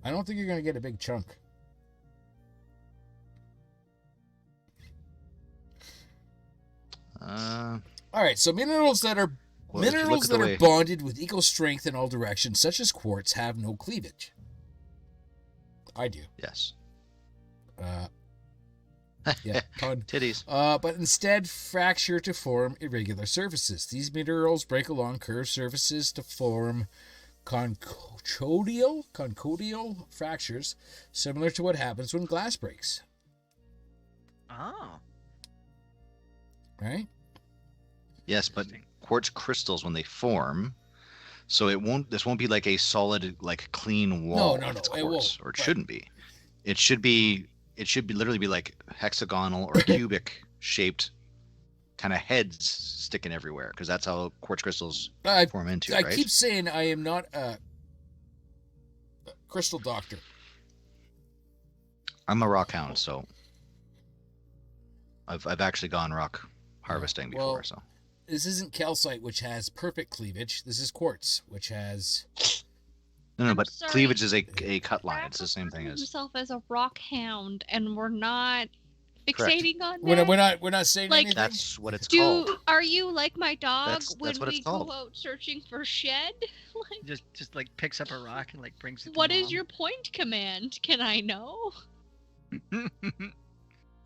Speaker 1: I don't think you're going to get a big chunk. All right, so minerals that are bonded with equal strength in all directions, such as quartz, have no cleavage. I do.
Speaker 5: Yes.
Speaker 1: Yeah, pun.
Speaker 5: Titties.
Speaker 1: But instead fracture to form irregular surfaces. These minerals break along curved surfaces to form conchoidal fractures, similar to what happens when glass breaks.
Speaker 4: Oh.
Speaker 1: Right?
Speaker 5: Yes, but quartz crystals, when they form, so this won't be like a solid, like clean wall.
Speaker 1: No,
Speaker 5: if it's
Speaker 1: it
Speaker 5: quartz,
Speaker 1: won't,
Speaker 5: or it
Speaker 1: but-
Speaker 5: shouldn't be. It should be literally be like hexagonal or cubic shaped kind of heads sticking everywhere, because that's how quartz crystals form into,
Speaker 1: I
Speaker 5: right?
Speaker 1: keep saying I am not a crystal doctor.
Speaker 5: I'm a rock hound, so I've actually gone rock harvesting before.
Speaker 1: Well,
Speaker 5: So
Speaker 1: This isn't calcite, which has perfect cleavage. This is quartz, which has...
Speaker 5: no,
Speaker 6: I'm
Speaker 5: but
Speaker 6: sorry.
Speaker 5: cleavage is a cut line. It's the same thing as
Speaker 6: himself as a rock hound, and we're not
Speaker 5: Correct.
Speaker 6: fixating on
Speaker 1: We're
Speaker 6: that.
Speaker 1: not saying
Speaker 6: Like,
Speaker 1: anything.
Speaker 5: that's what it's called.
Speaker 6: Are you like my dog
Speaker 5: That's
Speaker 6: when
Speaker 5: what
Speaker 6: we
Speaker 5: it's called.
Speaker 6: go out searching for shed? Like,
Speaker 4: Just like picks up a rock and like brings it.
Speaker 6: what
Speaker 4: to
Speaker 6: is
Speaker 4: Mom.
Speaker 6: your point command? Can I know?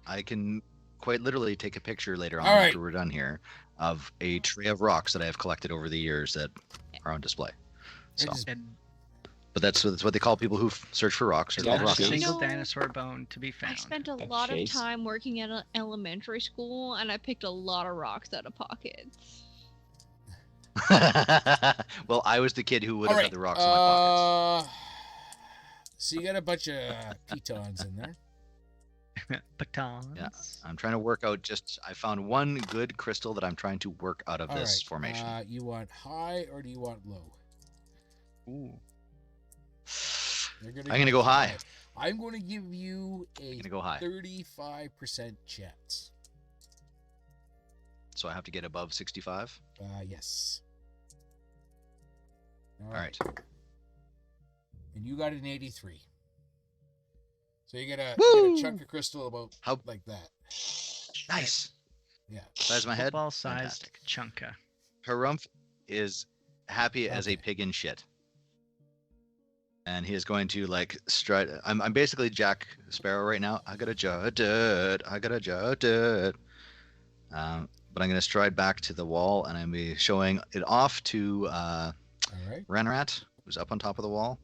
Speaker 5: I can quite literally take a picture later on
Speaker 1: All right.
Speaker 5: after we're done here of a tray of rocks that I have collected over the years that are on display. So,
Speaker 1: just-
Speaker 4: And
Speaker 5: but that's what they call people who search for rocks. Or
Speaker 7: Yeah,
Speaker 5: love
Speaker 4: not a
Speaker 5: rock
Speaker 7: Chase.
Speaker 5: hounds.
Speaker 4: single
Speaker 6: No.
Speaker 4: dinosaur bone to be
Speaker 6: I
Speaker 4: found.
Speaker 6: spent a
Speaker 7: That's
Speaker 6: lot of
Speaker 7: Chase.
Speaker 6: time working at elementary school, and I picked a lot of rocks out of pockets.
Speaker 5: Well, I was the kid who would
Speaker 1: All
Speaker 5: have
Speaker 1: right.
Speaker 5: had the rocks in my pockets.
Speaker 1: So you got a bunch of pitons in there.
Speaker 4: Batons.
Speaker 5: Yeah. I'm trying to work out I found one good crystal that I'm trying to work out of
Speaker 1: All
Speaker 5: this
Speaker 1: right.
Speaker 5: formation.
Speaker 1: You want high or do you want low?
Speaker 4: Ooh.
Speaker 1: You're
Speaker 5: I'm gonna go high.
Speaker 1: I'm going to give you
Speaker 5: I'm
Speaker 1: a
Speaker 5: gonna go high.
Speaker 1: 35% chance.
Speaker 5: So I have to get above 65.
Speaker 1: Yes.
Speaker 5: All right.
Speaker 1: And you got an 83. So you get a
Speaker 5: Woo!
Speaker 1: chunk of crystal about
Speaker 5: How
Speaker 1: like that.
Speaker 5: nice.
Speaker 1: Yeah.
Speaker 5: Size of my head.
Speaker 4: Football-sized
Speaker 5: Fantastic.
Speaker 4: chunka.
Speaker 5: Harumph is happy as a
Speaker 1: Okay.
Speaker 5: pig in shit. And he is going to like stride. I'm basically Jack Sparrow right now. I gotta jut it. I gotta jut it. But I'm gonna stride back to the wall and I'm gonna be showing it off to
Speaker 1: All right.
Speaker 5: Renrat, who's up on top of the wall.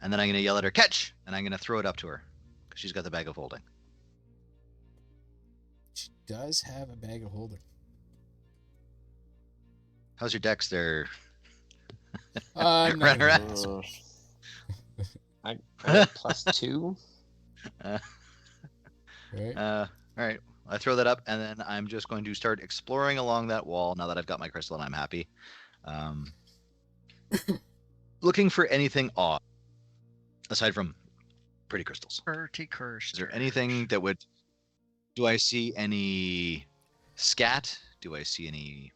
Speaker 5: And then I'm gonna yell at her, catch! And I'm gonna throw it up to her. Because she's got the bag of holding.
Speaker 1: She does have a bag of holding.
Speaker 5: How's your dex there?
Speaker 1: I'm not gonna
Speaker 5: Right.
Speaker 1: ask.
Speaker 7: I got +2.
Speaker 1: Right?
Speaker 5: All right. I throw that up, and then I'm just going to start exploring along that wall now that I've got my crystal and I'm happy. Looking for anything odd, aside from pretty crystals.
Speaker 4: Bertie cursed.
Speaker 5: Is there anything that would... Do I see any scat? Do I see any...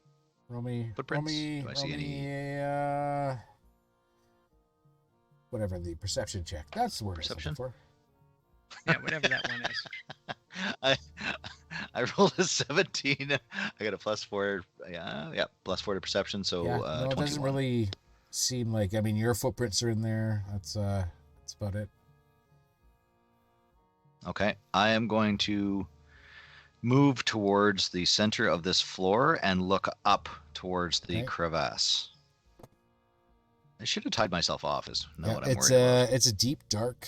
Speaker 1: Roll me.
Speaker 5: Footprints?
Speaker 1: Roll me,
Speaker 5: Do I see
Speaker 1: roll
Speaker 5: any-
Speaker 1: me, whatever the perception check. That's the word
Speaker 5: Perception?
Speaker 1: I'm looking for.
Speaker 4: Yeah, whatever that one is.
Speaker 5: I rolled a 17. I got a +4. Yeah, +4 to perception. So
Speaker 1: Yeah, no, it
Speaker 5: 21.
Speaker 1: doesn't really seem like. I mean, your footprints are in there. That's about it.
Speaker 5: Okay, I am going to move towards the center of this floor and look up towards the
Speaker 1: Okay.
Speaker 5: crevasse. I should have tied myself off. Is not
Speaker 1: Yeah,
Speaker 5: what I'm
Speaker 1: it's
Speaker 5: worried about.
Speaker 1: it's a deep, dark,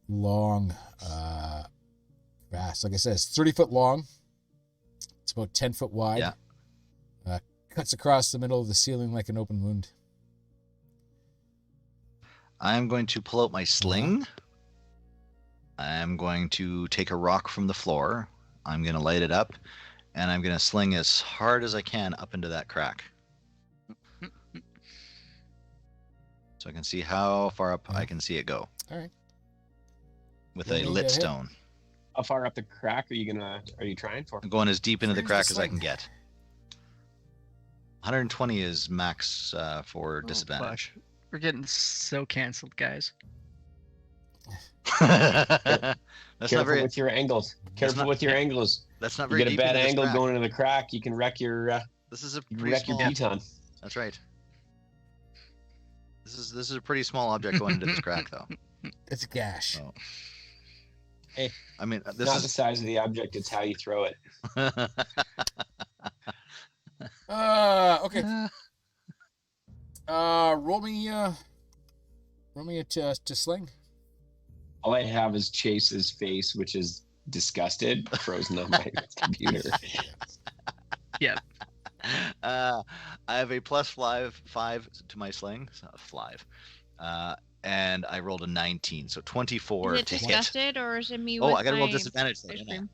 Speaker 1: long vast. Like I said, it's 30 foot long. It's about 10 foot wide.
Speaker 5: Yeah.
Speaker 1: cuts across the middle of the ceiling like an open wound.
Speaker 5: I'm going to pull out my sling. I'm going to take a rock from the floor. I'm going to light it up, and I'm going to sling as hard as I can up into that crack. So I can see how far up I can see it go.
Speaker 1: All right.
Speaker 5: With
Speaker 1: Roll
Speaker 5: a
Speaker 1: me
Speaker 5: lit
Speaker 1: that hit.
Speaker 5: stone.
Speaker 7: How far up the crack are you trying for?
Speaker 5: I'm going as deep into the
Speaker 1: Where's
Speaker 5: crack
Speaker 1: the
Speaker 5: as I can
Speaker 1: sling?
Speaker 5: get. 120 is max for
Speaker 4: Oh,
Speaker 5: disadvantage.
Speaker 4: fuck. We're getting so canceled, guys.
Speaker 5: That's
Speaker 7: Careful
Speaker 5: not very.
Speaker 7: with your angles. Careful
Speaker 5: not-
Speaker 7: with your angles.
Speaker 5: That's not
Speaker 7: You
Speaker 5: very
Speaker 7: get a
Speaker 5: deep
Speaker 7: bad
Speaker 5: into this
Speaker 7: angle
Speaker 5: crack.
Speaker 7: going into the crack, you can wreck your
Speaker 5: This is a
Speaker 7: you can
Speaker 5: pretty
Speaker 7: wreck your
Speaker 5: small.
Speaker 7: piton.
Speaker 5: That's right. This is a pretty small object going into this crack, though.
Speaker 1: It's a gash.
Speaker 5: Oh.
Speaker 7: Hey,
Speaker 5: I mean,
Speaker 7: It's
Speaker 5: this
Speaker 7: not the
Speaker 5: is.
Speaker 7: size of the object, it's how you throw it.
Speaker 1: Okay. Roll me a to sling.
Speaker 7: All I have is Chase's face, which is disgusted, frozen on my computer.
Speaker 5: I have a +5 to my sling. It's not 5. And I rolled a 19, so 24
Speaker 6: Is it
Speaker 5: to hit.
Speaker 6: disgusted or is it me?
Speaker 5: Oh,
Speaker 6: with
Speaker 5: I gotta roll
Speaker 6: my
Speaker 5: disadvantage. Though,
Speaker 6: ice
Speaker 5: didn't I?
Speaker 6: cream?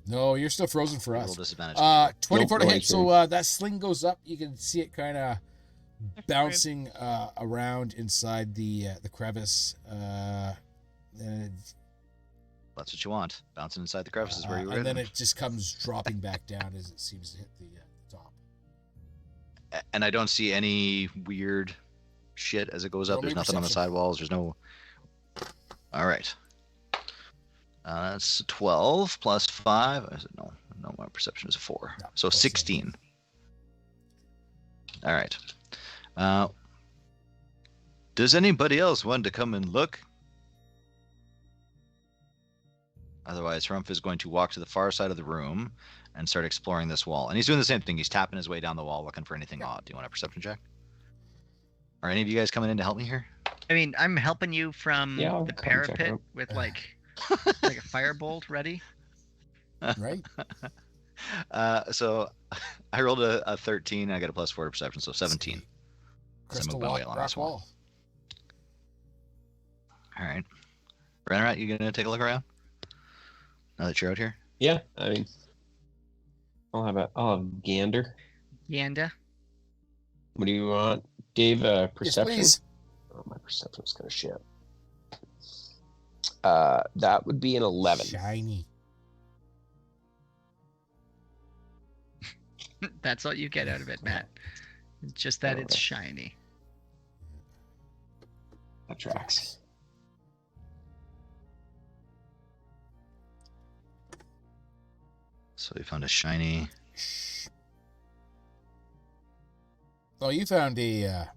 Speaker 1: No, you're still frozen for
Speaker 5: I roll
Speaker 1: us.
Speaker 5: disadvantage.
Speaker 1: 24 to
Speaker 7: Nope,
Speaker 1: hit.
Speaker 7: no
Speaker 1: So that sling goes up. You can see it kind of
Speaker 6: That's
Speaker 1: bouncing around inside the crevice. And
Speaker 5: That's what you want. Bouncing inside the crevices where you were
Speaker 1: and then
Speaker 5: in.
Speaker 1: it just comes dropping back down as it seems to hit the top.
Speaker 5: And I don't see any weird shit as it goes up.
Speaker 1: Roll
Speaker 5: There's
Speaker 1: me
Speaker 5: nothing on the
Speaker 1: perception.
Speaker 5: sidewalls. There's no. All right. That's 12 plus 5. I said no, my perception is a 4.
Speaker 1: No,
Speaker 5: So
Speaker 1: plus
Speaker 5: 16. All right. Does anybody else want to come and look? Otherwise, Harumph is going to walk to the far side of the room and start exploring this wall. And he's doing the same thing. He's tapping his way down the wall looking for anything odd. Do you want a perception check? Are any of you guys coming in to help me here?
Speaker 4: I mean, I'm helping you from
Speaker 7: Yeah, I'll
Speaker 4: the
Speaker 7: come check it
Speaker 4: parapet
Speaker 7: out.
Speaker 4: with like a firebolt ready.
Speaker 1: Right?
Speaker 5: So I rolled a 13. I got a +4 to perception, so 17.
Speaker 1: Crystal
Speaker 5: move my way
Speaker 1: wall,
Speaker 5: along
Speaker 1: rock
Speaker 5: this wall.
Speaker 1: wall.
Speaker 5: All right. Ranrat, you gonna take a look around? Now that you're out here?
Speaker 7: Yeah, I mean, I'll have gander.
Speaker 4: Yanda.
Speaker 7: What do you want, Dave?
Speaker 1: Yes,
Speaker 7: Perception.
Speaker 1: please.
Speaker 7: Oh, my perception's kind of shit. That would be an 11.
Speaker 1: Shiny.
Speaker 4: That's all you get out of it, Matt. It's just that it's
Speaker 7: Okay.
Speaker 4: shiny.
Speaker 7: That tracks.
Speaker 5: So we found a shiny.
Speaker 1: Oh, you found a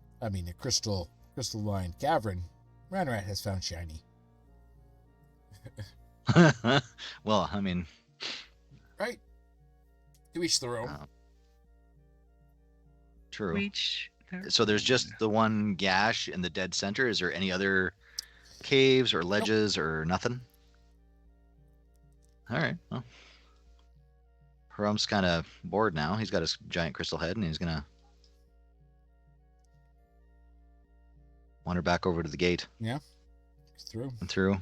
Speaker 1: crystal line cavern. Ranrat has found shiny.
Speaker 5: Well, I mean,
Speaker 1: Right? To each their own.
Speaker 5: true.
Speaker 4: Reach.
Speaker 5: So there's just the one gash in the dead center. Is there any other caves or ledges or nothing? All right. Well, Harum's kind of bored now. He's got his giant crystal head, and he's gonna wander back over to the gate
Speaker 1: Through.
Speaker 5: and through.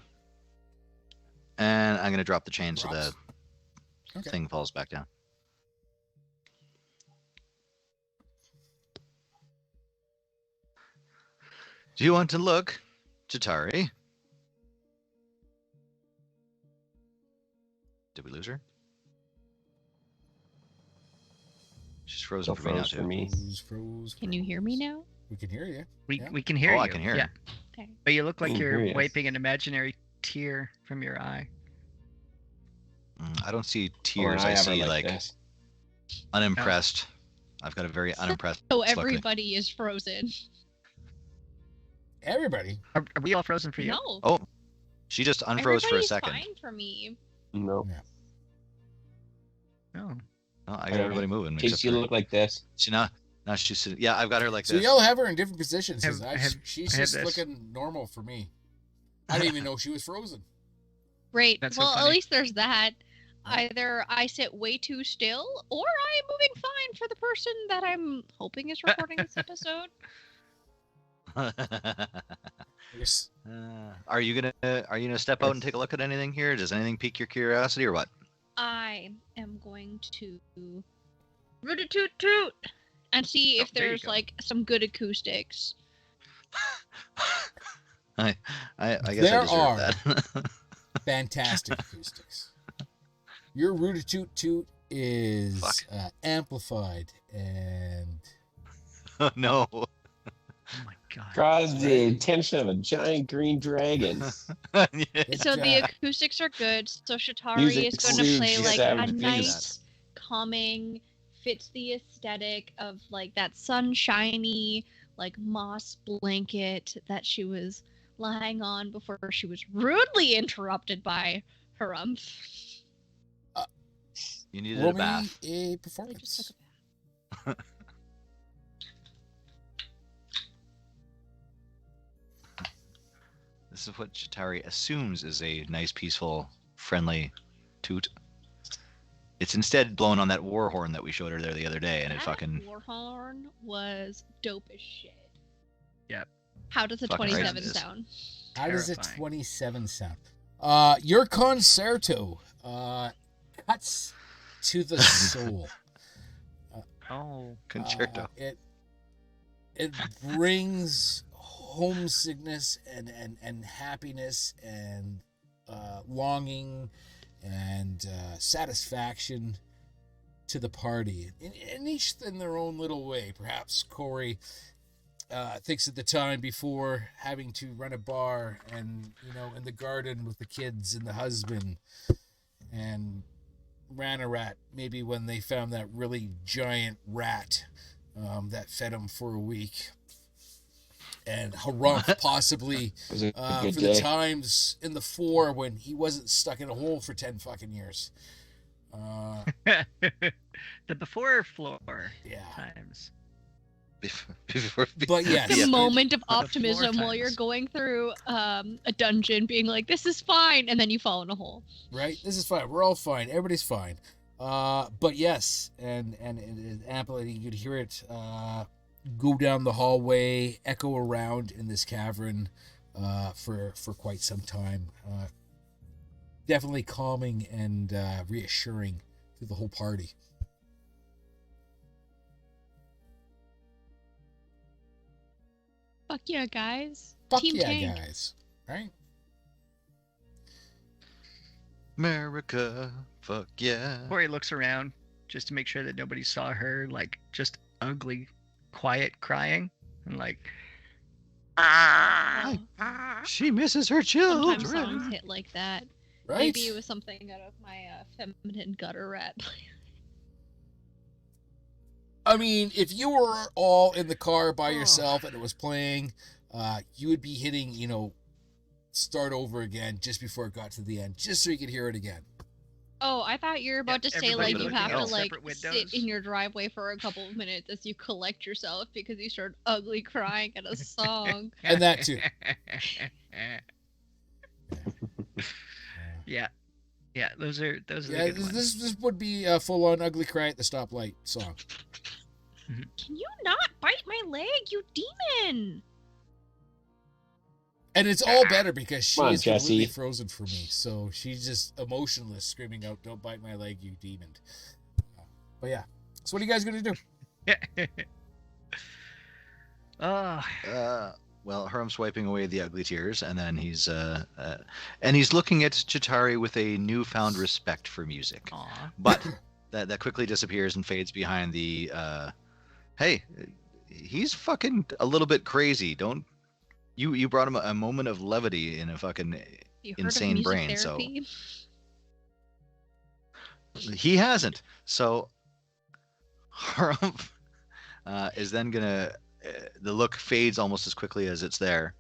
Speaker 5: And I'm gonna drop the chain so
Speaker 1: Drops.
Speaker 5: the
Speaker 1: Okay.
Speaker 5: thing falls back down. Do you want to look, Chitari? Did we lose her? She's frozen
Speaker 7: So
Speaker 5: for me now
Speaker 7: froze
Speaker 5: too.
Speaker 7: for me.
Speaker 1: Froze.
Speaker 6: Can you hear me now?
Speaker 1: We can hear you. Yeah.
Speaker 4: We can hear
Speaker 5: Oh,
Speaker 4: you.
Speaker 5: I can hear.
Speaker 4: Yeah.
Speaker 6: Okay.
Speaker 4: But you look like
Speaker 7: can
Speaker 4: you're
Speaker 7: hear you.
Speaker 4: wiping an imaginary tear from your eye.
Speaker 5: I don't see
Speaker 7: Oh, and
Speaker 5: tears. I
Speaker 7: have her
Speaker 5: see like
Speaker 7: this.
Speaker 5: unimpressed. I've got a very unimpressed.
Speaker 6: So
Speaker 5: look at-
Speaker 6: everybody is frozen.
Speaker 1: Everybody.
Speaker 4: Are we all frozen for you?
Speaker 6: No.
Speaker 5: Oh, she just unfroze for a
Speaker 6: everybody's
Speaker 5: second.
Speaker 6: fine for me.
Speaker 7: No.
Speaker 4: Oh.
Speaker 5: Oh, I got everybody moving.
Speaker 7: Chase,
Speaker 5: except
Speaker 7: you
Speaker 5: for-
Speaker 7: look like this.
Speaker 5: See now she's sitting. Yeah, I've got her like
Speaker 1: So
Speaker 5: this.
Speaker 1: y'all have her in different positions.
Speaker 4: Have-
Speaker 1: She's
Speaker 4: I have
Speaker 1: just
Speaker 4: this.
Speaker 1: looking normal for me. I didn't even know she was frozen.
Speaker 6: Great.
Speaker 4: That's so
Speaker 6: Well, at
Speaker 4: funny.
Speaker 6: least there's that. Either I sit way too still, or I'm moving fine for the person that I'm hoping is recording this episode.
Speaker 1: Yes.
Speaker 5: Are you gonna step out and take a look at anything here? Does anything pique your curiosity or what?
Speaker 6: I am going to root a toot toot and see if
Speaker 4: there you
Speaker 6: there's
Speaker 4: go.
Speaker 6: like some good acoustics.
Speaker 5: I guess
Speaker 1: There
Speaker 5: I deserve
Speaker 1: are.
Speaker 5: that.
Speaker 1: Fantastic acoustics. Your root toot toot is
Speaker 5: Fuck.
Speaker 1: amplified and
Speaker 5: Oh, no.
Speaker 4: Oh my god.
Speaker 7: Draws the attention of a giant green dragon.
Speaker 1: it's,
Speaker 6: So the acoustics are good. So Shatari
Speaker 7: Music
Speaker 6: is going to
Speaker 7: soothes
Speaker 6: play
Speaker 7: the
Speaker 6: like
Speaker 7: savage
Speaker 6: a
Speaker 7: beast.
Speaker 6: nice, calming, fits the aesthetic of like that sunshiny, like moss blanket that she was lying on before she was rudely interrupted by her
Speaker 5: You needed
Speaker 1: roll
Speaker 5: a
Speaker 1: me
Speaker 5: bath.
Speaker 1: a
Speaker 6: I just
Speaker 1: performance.
Speaker 6: took a bath.
Speaker 5: This is what Chitari assumes is a nice, peaceful, friendly toot. It's instead blown on that war horn that we showed her there the other day, and it
Speaker 6: That
Speaker 5: fucking
Speaker 6: Warhorn was dope as shit.
Speaker 4: Yep.
Speaker 6: How does a
Speaker 5: Fucking right
Speaker 6: 27
Speaker 5: it is.
Speaker 6: sound?
Speaker 1: How does a
Speaker 4: Terrifying.
Speaker 1: 27 sound? Your concerto cuts to the soul.
Speaker 4: Oh.
Speaker 5: concerto.
Speaker 1: It brings homesickness and happiness and longing and satisfaction to the party, and each in their own little way. Perhaps Corey thinks of the time before having to run a bar and, in the garden with the kids and the husband, and ran a rat maybe when they found that really giant rat that fed him for a week. And Harumph possibly
Speaker 7: It was a
Speaker 1: for
Speaker 7: good
Speaker 1: the
Speaker 7: day.
Speaker 1: times in the 4 when he wasn't stuck in a hole for 10 fucking years.
Speaker 4: The before floor
Speaker 1: Yeah.
Speaker 4: times.
Speaker 5: Before,
Speaker 1: But yes.
Speaker 6: The
Speaker 1: Yeah.
Speaker 6: moment of
Speaker 4: The floor
Speaker 6: optimism while you're
Speaker 4: times.
Speaker 6: going through a dungeon, being like, "This is fine," and then you fall in a hole.
Speaker 1: Right? This is fine. We're all fine. Everybody's fine. But yes, and amplitude, you could hear it go down the hallway, echo around in this cavern for quite some time. Definitely calming and reassuring to the whole party.
Speaker 6: Fuck yeah, guys!
Speaker 1: Fuck
Speaker 6: Team
Speaker 1: yeah,
Speaker 6: Tank.
Speaker 1: guys. Right?
Speaker 5: America, fuck yeah.
Speaker 4: Corey looks around just to make sure that nobody saw her, like, just ugly, quiet crying. And like,
Speaker 6: Oh,
Speaker 5: She misses her
Speaker 6: sometimes
Speaker 5: children.
Speaker 6: songs hit like that.
Speaker 1: Right?
Speaker 6: Maybe it was something out of my feminine gutter rat.
Speaker 1: I mean, if you were all in the car by yourself and it was playing, you would be hitting, start over again just before it got to the end, just so you could hear it again.
Speaker 6: Oh, I thought you were about to say
Speaker 4: everybody
Speaker 6: like you
Speaker 5: looking
Speaker 6: have to
Speaker 5: out
Speaker 6: like
Speaker 4: separate
Speaker 6: sit
Speaker 4: windows.
Speaker 6: in your driveway for a couple of minutes as you collect yourself because you start ugly crying at a song.
Speaker 1: And that too.
Speaker 4: Yeah. Yeah, those are the
Speaker 1: Yeah,
Speaker 4: good ones.
Speaker 1: this would be a full-on ugly cry at the stoplight song.
Speaker 6: Can you not bite my leg, you demon?
Speaker 1: And it's all better because she
Speaker 7: Come on,
Speaker 1: is completely
Speaker 7: Jesse.
Speaker 1: frozen for me. So she's just emotionless, screaming out, "Don't bite my leg, you demon." But yeah. So what are you guys going to do?
Speaker 4: Oh,
Speaker 5: Well, Herm's wiping away the ugly tears, and then he's looking at Chitari with a newfound respect for music.
Speaker 4: aw.
Speaker 5: But that quickly disappears and fades behind the hey, he's fucking a little bit crazy. Don't you brought him a moment of levity in a fucking
Speaker 6: You heard
Speaker 5: insane
Speaker 6: of music
Speaker 5: brain, so-
Speaker 6: therapy?
Speaker 5: he hasn't. So Herm is then gonna the look fades almost as quickly as it's there,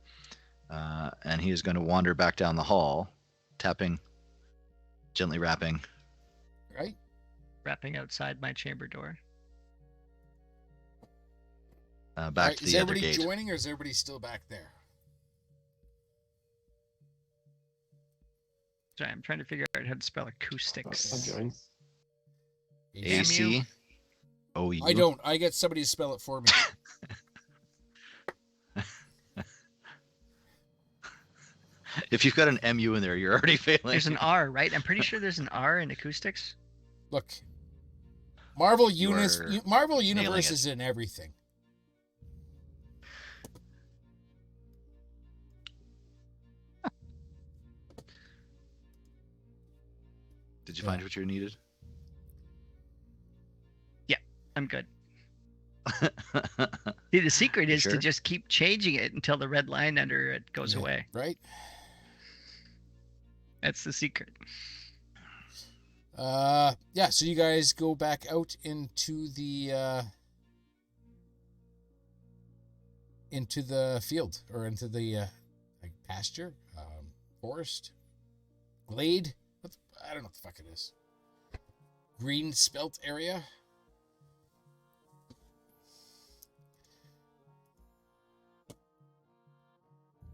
Speaker 5: and he is going to wander back down the hall, tapping, gently rapping.
Speaker 1: Right?
Speaker 4: Rapping outside my chamber door.
Speaker 5: Back
Speaker 1: Alright,
Speaker 5: to
Speaker 1: is
Speaker 5: the other
Speaker 1: everybody
Speaker 5: gate.
Speaker 1: joining or is everybody still back there?
Speaker 4: Sorry, I'm trying to figure out how to spell
Speaker 3: I'll
Speaker 4: acoustics.
Speaker 3: join.
Speaker 5: AC. OU.
Speaker 1: I don't. I get somebody to spell it for me.
Speaker 5: If you've got an MU in there, you're already failing.
Speaker 4: There's an R, right? I'm pretty sure there's an R in acoustics.
Speaker 1: Look, Marvel
Speaker 5: You
Speaker 1: Universe
Speaker 5: it.
Speaker 1: is in everything.
Speaker 5: Did you find what you needed?
Speaker 4: I'm good. See, the secret is
Speaker 5: Sure.
Speaker 4: to just keep changing it until the red line under it goes
Speaker 1: Yeah,
Speaker 4: away.
Speaker 1: right?
Speaker 4: That's the secret.
Speaker 1: Yeah, so you guys go back out into the field, or into the like pasture, forest, glade. I don't know what the fuck it is. Green spelt area.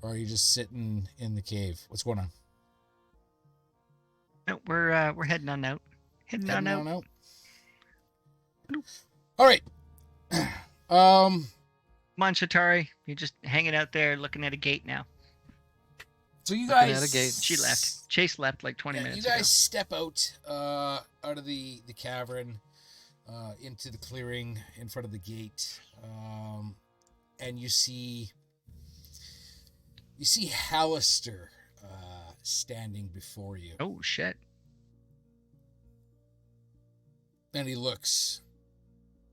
Speaker 1: Or are you just sitting in the cave? What's going on?
Speaker 4: No, we're heading on out. Heading on
Speaker 1: Heading
Speaker 4: out.
Speaker 1: All right.
Speaker 4: Come on, Shatari. You're just hanging out there looking at a gate now.
Speaker 1: So you
Speaker 5: Looking
Speaker 1: guys,
Speaker 5: at a gate.
Speaker 4: She left. Chase left like 20 minutes
Speaker 1: You guys
Speaker 4: ago.
Speaker 1: step out of the cavern into the clearing in front of the gate, and you see Hallister standing before you,
Speaker 4: Oh, shit.
Speaker 1: and he looks.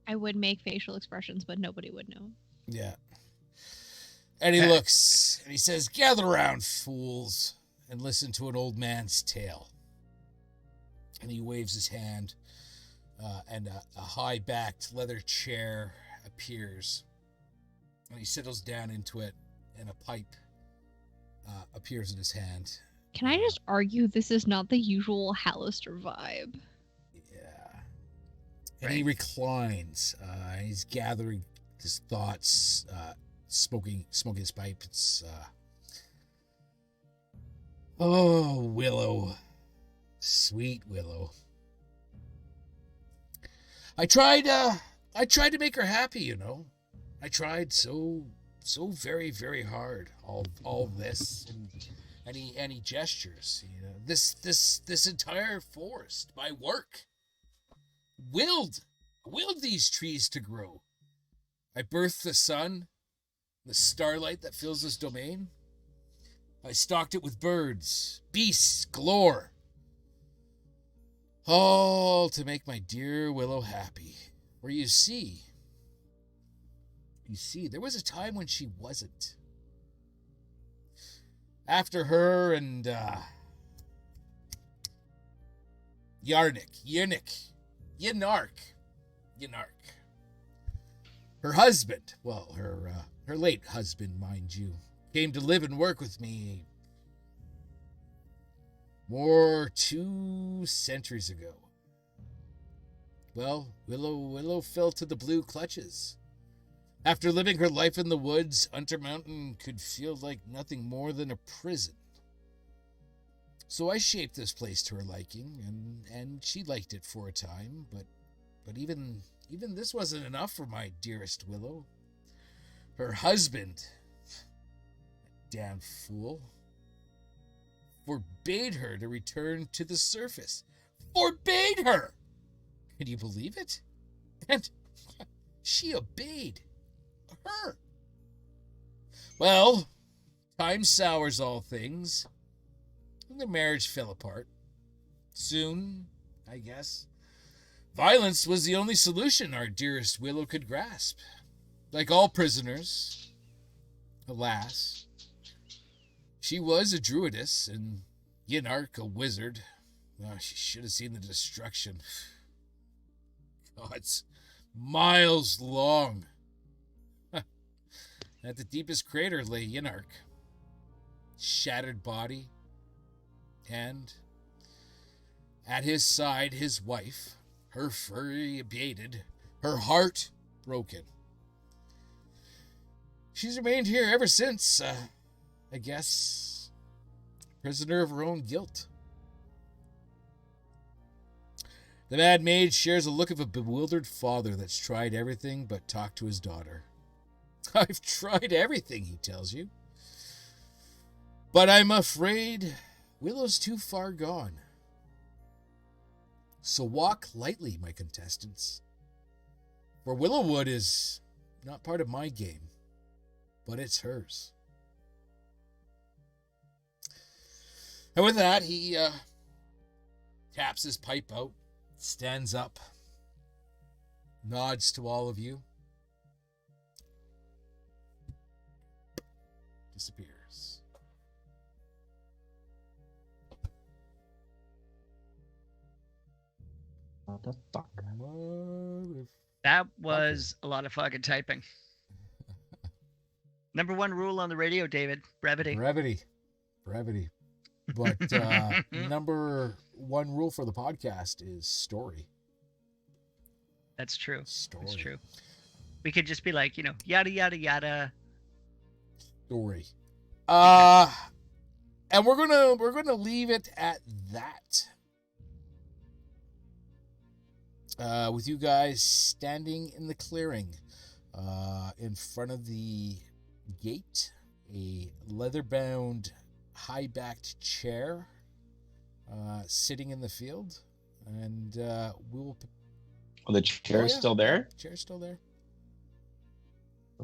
Speaker 6: I would make facial expressions, but nobody would know.
Speaker 1: Yeah. And he looks and he says, "Gather around, fools, and listen to an old man's tale." And he waves his hand, and a high-backed leather chair appears. And he settles down into it, and a pipe appears in his hand.
Speaker 6: Can I just argue this is not the usual Hallister vibe?
Speaker 1: Yeah. And he reclines. He's gathering his thoughts, smoking his pipe. It's oh, Willow, sweet Willow. I tried to make her happy, you know. I tried so very, very hard. All this, and he gestures. You know, this entire forest, my work, willed these trees to grow. I birthed the sun, the starlight that fills this domain. I stocked it with birds, beasts galore. All to make my dear Willow happy. For you see, there was a time when she wasn't. After her and Yarnik, her husband, well, her late husband, mind you, came to live and work with me more 2 centuries ago. Well, Willow fell to the blue clutches. After living her life in the woods, Hunter Mountain could feel like nothing more than a prison. So I shaped this place to her liking, and she liked it for a time, but even this wasn't enough for my dearest Willow. Her husband, damn fool, forbade her to return to the surface. Forbade her! Can you believe it? And she obeyed her. Well, time sours all things, and the marriage fell apart. Soon, I guess, violence was the only solution our dearest Willow could grasp. Like all prisoners, alas, she was a druidess and Yinark a wizard. Oh, she should have seen the destruction. God's miles long. At the deepest crater lay Yinark, shattered body, and at his side his wife, her fury abated, her heart broken. She's remained here ever since, I guess, prisoner of her own guilt. The Mad Mage shares a look of a bewildered father that's tried everything but talk to his daughter. I've tried everything, he tells you. But I'm afraid Willow's too far gone. So walk lightly, my contestants. For Willowwood is not part of my game, but it's hers. And with that, he taps his pipe out, stands up, nods to all of you, disappears.
Speaker 7: What the fuck?
Speaker 4: That was a lot of fucking typing. Number one rule on the radio, David: brevity.
Speaker 1: Brevity. But number one rule for the podcast is story.
Speaker 4: That's true.
Speaker 1: Story.
Speaker 4: That's true. We could just be like, yada yada yada.
Speaker 1: Story. And we're gonna leave it at that. With you guys standing in the clearing, in front of the gate, a leather-bound, high-backed chair, sitting in the field, and we'll.
Speaker 7: Oh, the chair's still there?
Speaker 1: Chair's still there.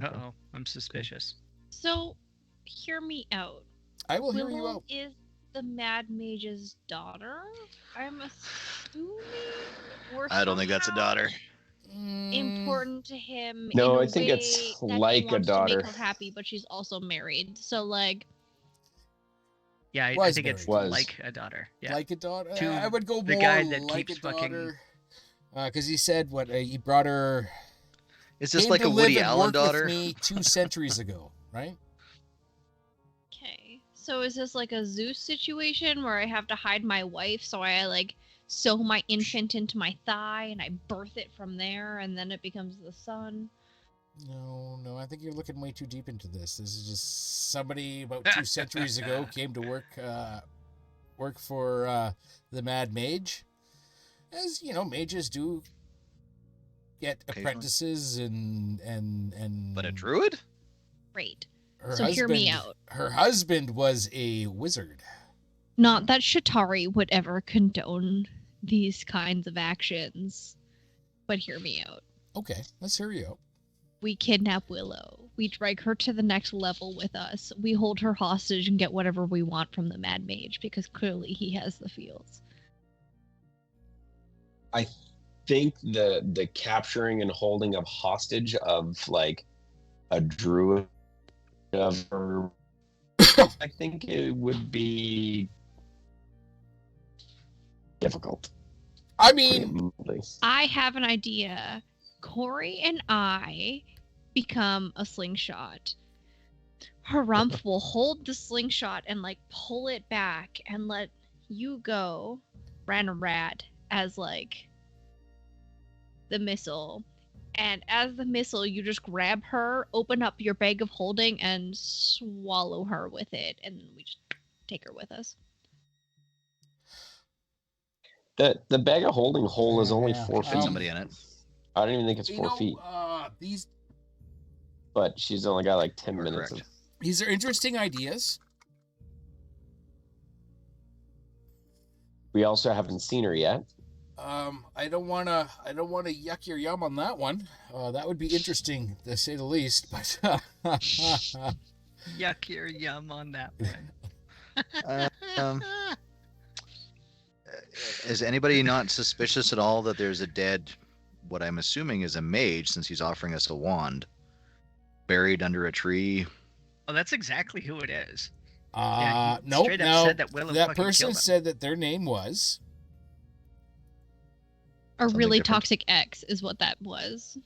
Speaker 4: Uh-oh, I'm suspicious.
Speaker 6: So, hear me out.
Speaker 1: I will hear
Speaker 6: Willow
Speaker 1: you out.
Speaker 6: is the Mad Mage's daughter, I'm assuming? Or
Speaker 5: I don't think that's a daughter.
Speaker 6: important to him.
Speaker 7: No,
Speaker 6: in a
Speaker 7: I think it's
Speaker 6: way that he
Speaker 7: like a
Speaker 6: wants to
Speaker 7: daughter.
Speaker 6: make her happy, but she's also married. So like,
Speaker 4: Yeah, I
Speaker 1: Was
Speaker 4: think it's
Speaker 1: married.
Speaker 7: Was.
Speaker 4: like a daughter. Yeah.
Speaker 1: Like a daughter?
Speaker 4: To
Speaker 1: I would go
Speaker 4: the
Speaker 1: more
Speaker 4: guy that
Speaker 1: like
Speaker 4: keeps
Speaker 1: a
Speaker 4: fucking-
Speaker 1: daughter. Because he said he brought her.
Speaker 5: Is this
Speaker 1: came
Speaker 5: like
Speaker 1: to
Speaker 5: a
Speaker 1: live
Speaker 5: Woody
Speaker 1: and
Speaker 5: Allen
Speaker 1: work
Speaker 5: daughter?
Speaker 1: With me 2 centuries ago, right?
Speaker 6: okay, so is this like a Zeus situation where I have to hide my wife, so I like sew my infant into my thigh and I birth it from there, and then it becomes the son?
Speaker 1: No, I think you're looking way too deep into this. This is just somebody about 2 centuries ago came to work for the Mad Mage. As you know, mages do get
Speaker 5: Occasionally.
Speaker 1: apprentices and
Speaker 5: But a druid?
Speaker 6: Great.
Speaker 1: her
Speaker 6: So hear me
Speaker 1: husband-
Speaker 6: out.
Speaker 1: Her husband was a wizard.
Speaker 6: Not that Shatari would ever condone these kinds of actions, but hear me out.
Speaker 1: Okay, let's hear you out.
Speaker 6: We kidnap Willow. We drag her to the next level with us. We hold her hostage and get whatever we want from the Mad Mage, because clearly he has the fields.
Speaker 7: I think the capturing and holding of hostage of like a druid of her, I think it would be difficult.
Speaker 1: I mean,
Speaker 6: I have an idea. Corey and I become a slingshot. Harumph will hold the slingshot and like pull it back and let you go, random rat, as like the missile. And as the missile, you just grab her, open up your bag of holding, and swallow her with it, and we just take her with us.
Speaker 7: The bag of holding hole is only
Speaker 1: Yeah.
Speaker 7: 4
Speaker 5: Fit
Speaker 7: feet.
Speaker 5: somebody in it.
Speaker 7: I don't even think it's
Speaker 1: you
Speaker 7: 4
Speaker 1: know,
Speaker 7: feet,
Speaker 1: these
Speaker 7: but she's only got like 10
Speaker 5: You're
Speaker 7: minutes of.
Speaker 5: correct.
Speaker 1: these are interesting ideas.
Speaker 7: We also haven't seen her yet.
Speaker 1: I don't wanna yuck your yum on that one. That would be interesting to say the least. But
Speaker 4: Yuck your yum on that one.
Speaker 5: Is anybody not suspicious at all that there's a dead, what I'm assuming is a mage, since he's offering us a wand, buried under a tree?
Speaker 4: Oh, that's exactly who it is. he
Speaker 1: nope.
Speaker 4: straight up
Speaker 1: No,
Speaker 4: said that Willow
Speaker 1: that
Speaker 4: fucking
Speaker 1: person
Speaker 4: killed him.
Speaker 1: said that their name was
Speaker 6: A
Speaker 5: Something
Speaker 6: really
Speaker 5: different.
Speaker 6: toxic ex is what that was.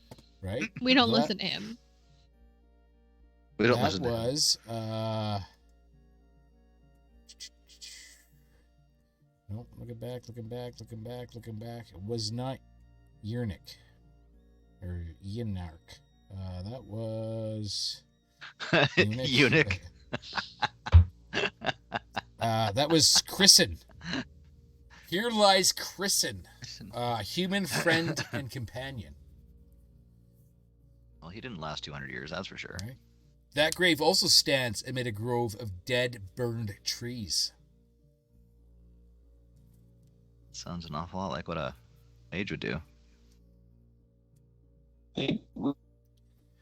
Speaker 1: right.
Speaker 6: We don't
Speaker 1: That-
Speaker 6: listen to him.
Speaker 5: We don't
Speaker 1: that
Speaker 5: listen to him.
Speaker 1: was nope. Looking back. It was not Yernick or Yenark. That was
Speaker 5: Eunuch.
Speaker 1: That was Chrisen. Here lies Chrisen.
Speaker 4: years. And
Speaker 1: Human friend and companion.
Speaker 5: Well, he didn't last 200 years, that's for sure.
Speaker 1: Right. That grave also stands amid a grove of dead, burned trees.
Speaker 5: Sounds an awful lot like what a mage would do.
Speaker 7: I think we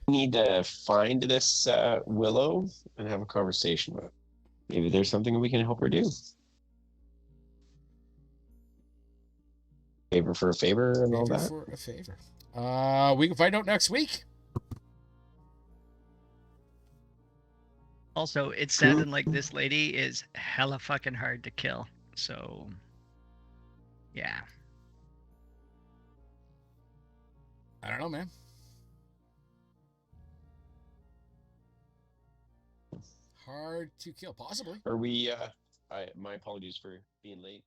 Speaker 7: need to find this Willow and have a conversation with her. Maybe there's something we can help her do. Favor for a favor and all
Speaker 1: Favor
Speaker 7: that.
Speaker 1: for a favor. We can find out next week.
Speaker 4: also, it's sounding like this lady is hella fucking hard to kill. So, yeah.
Speaker 1: I don't know, man. Hard to kill, possibly.
Speaker 7: Are we? My apologies for being late.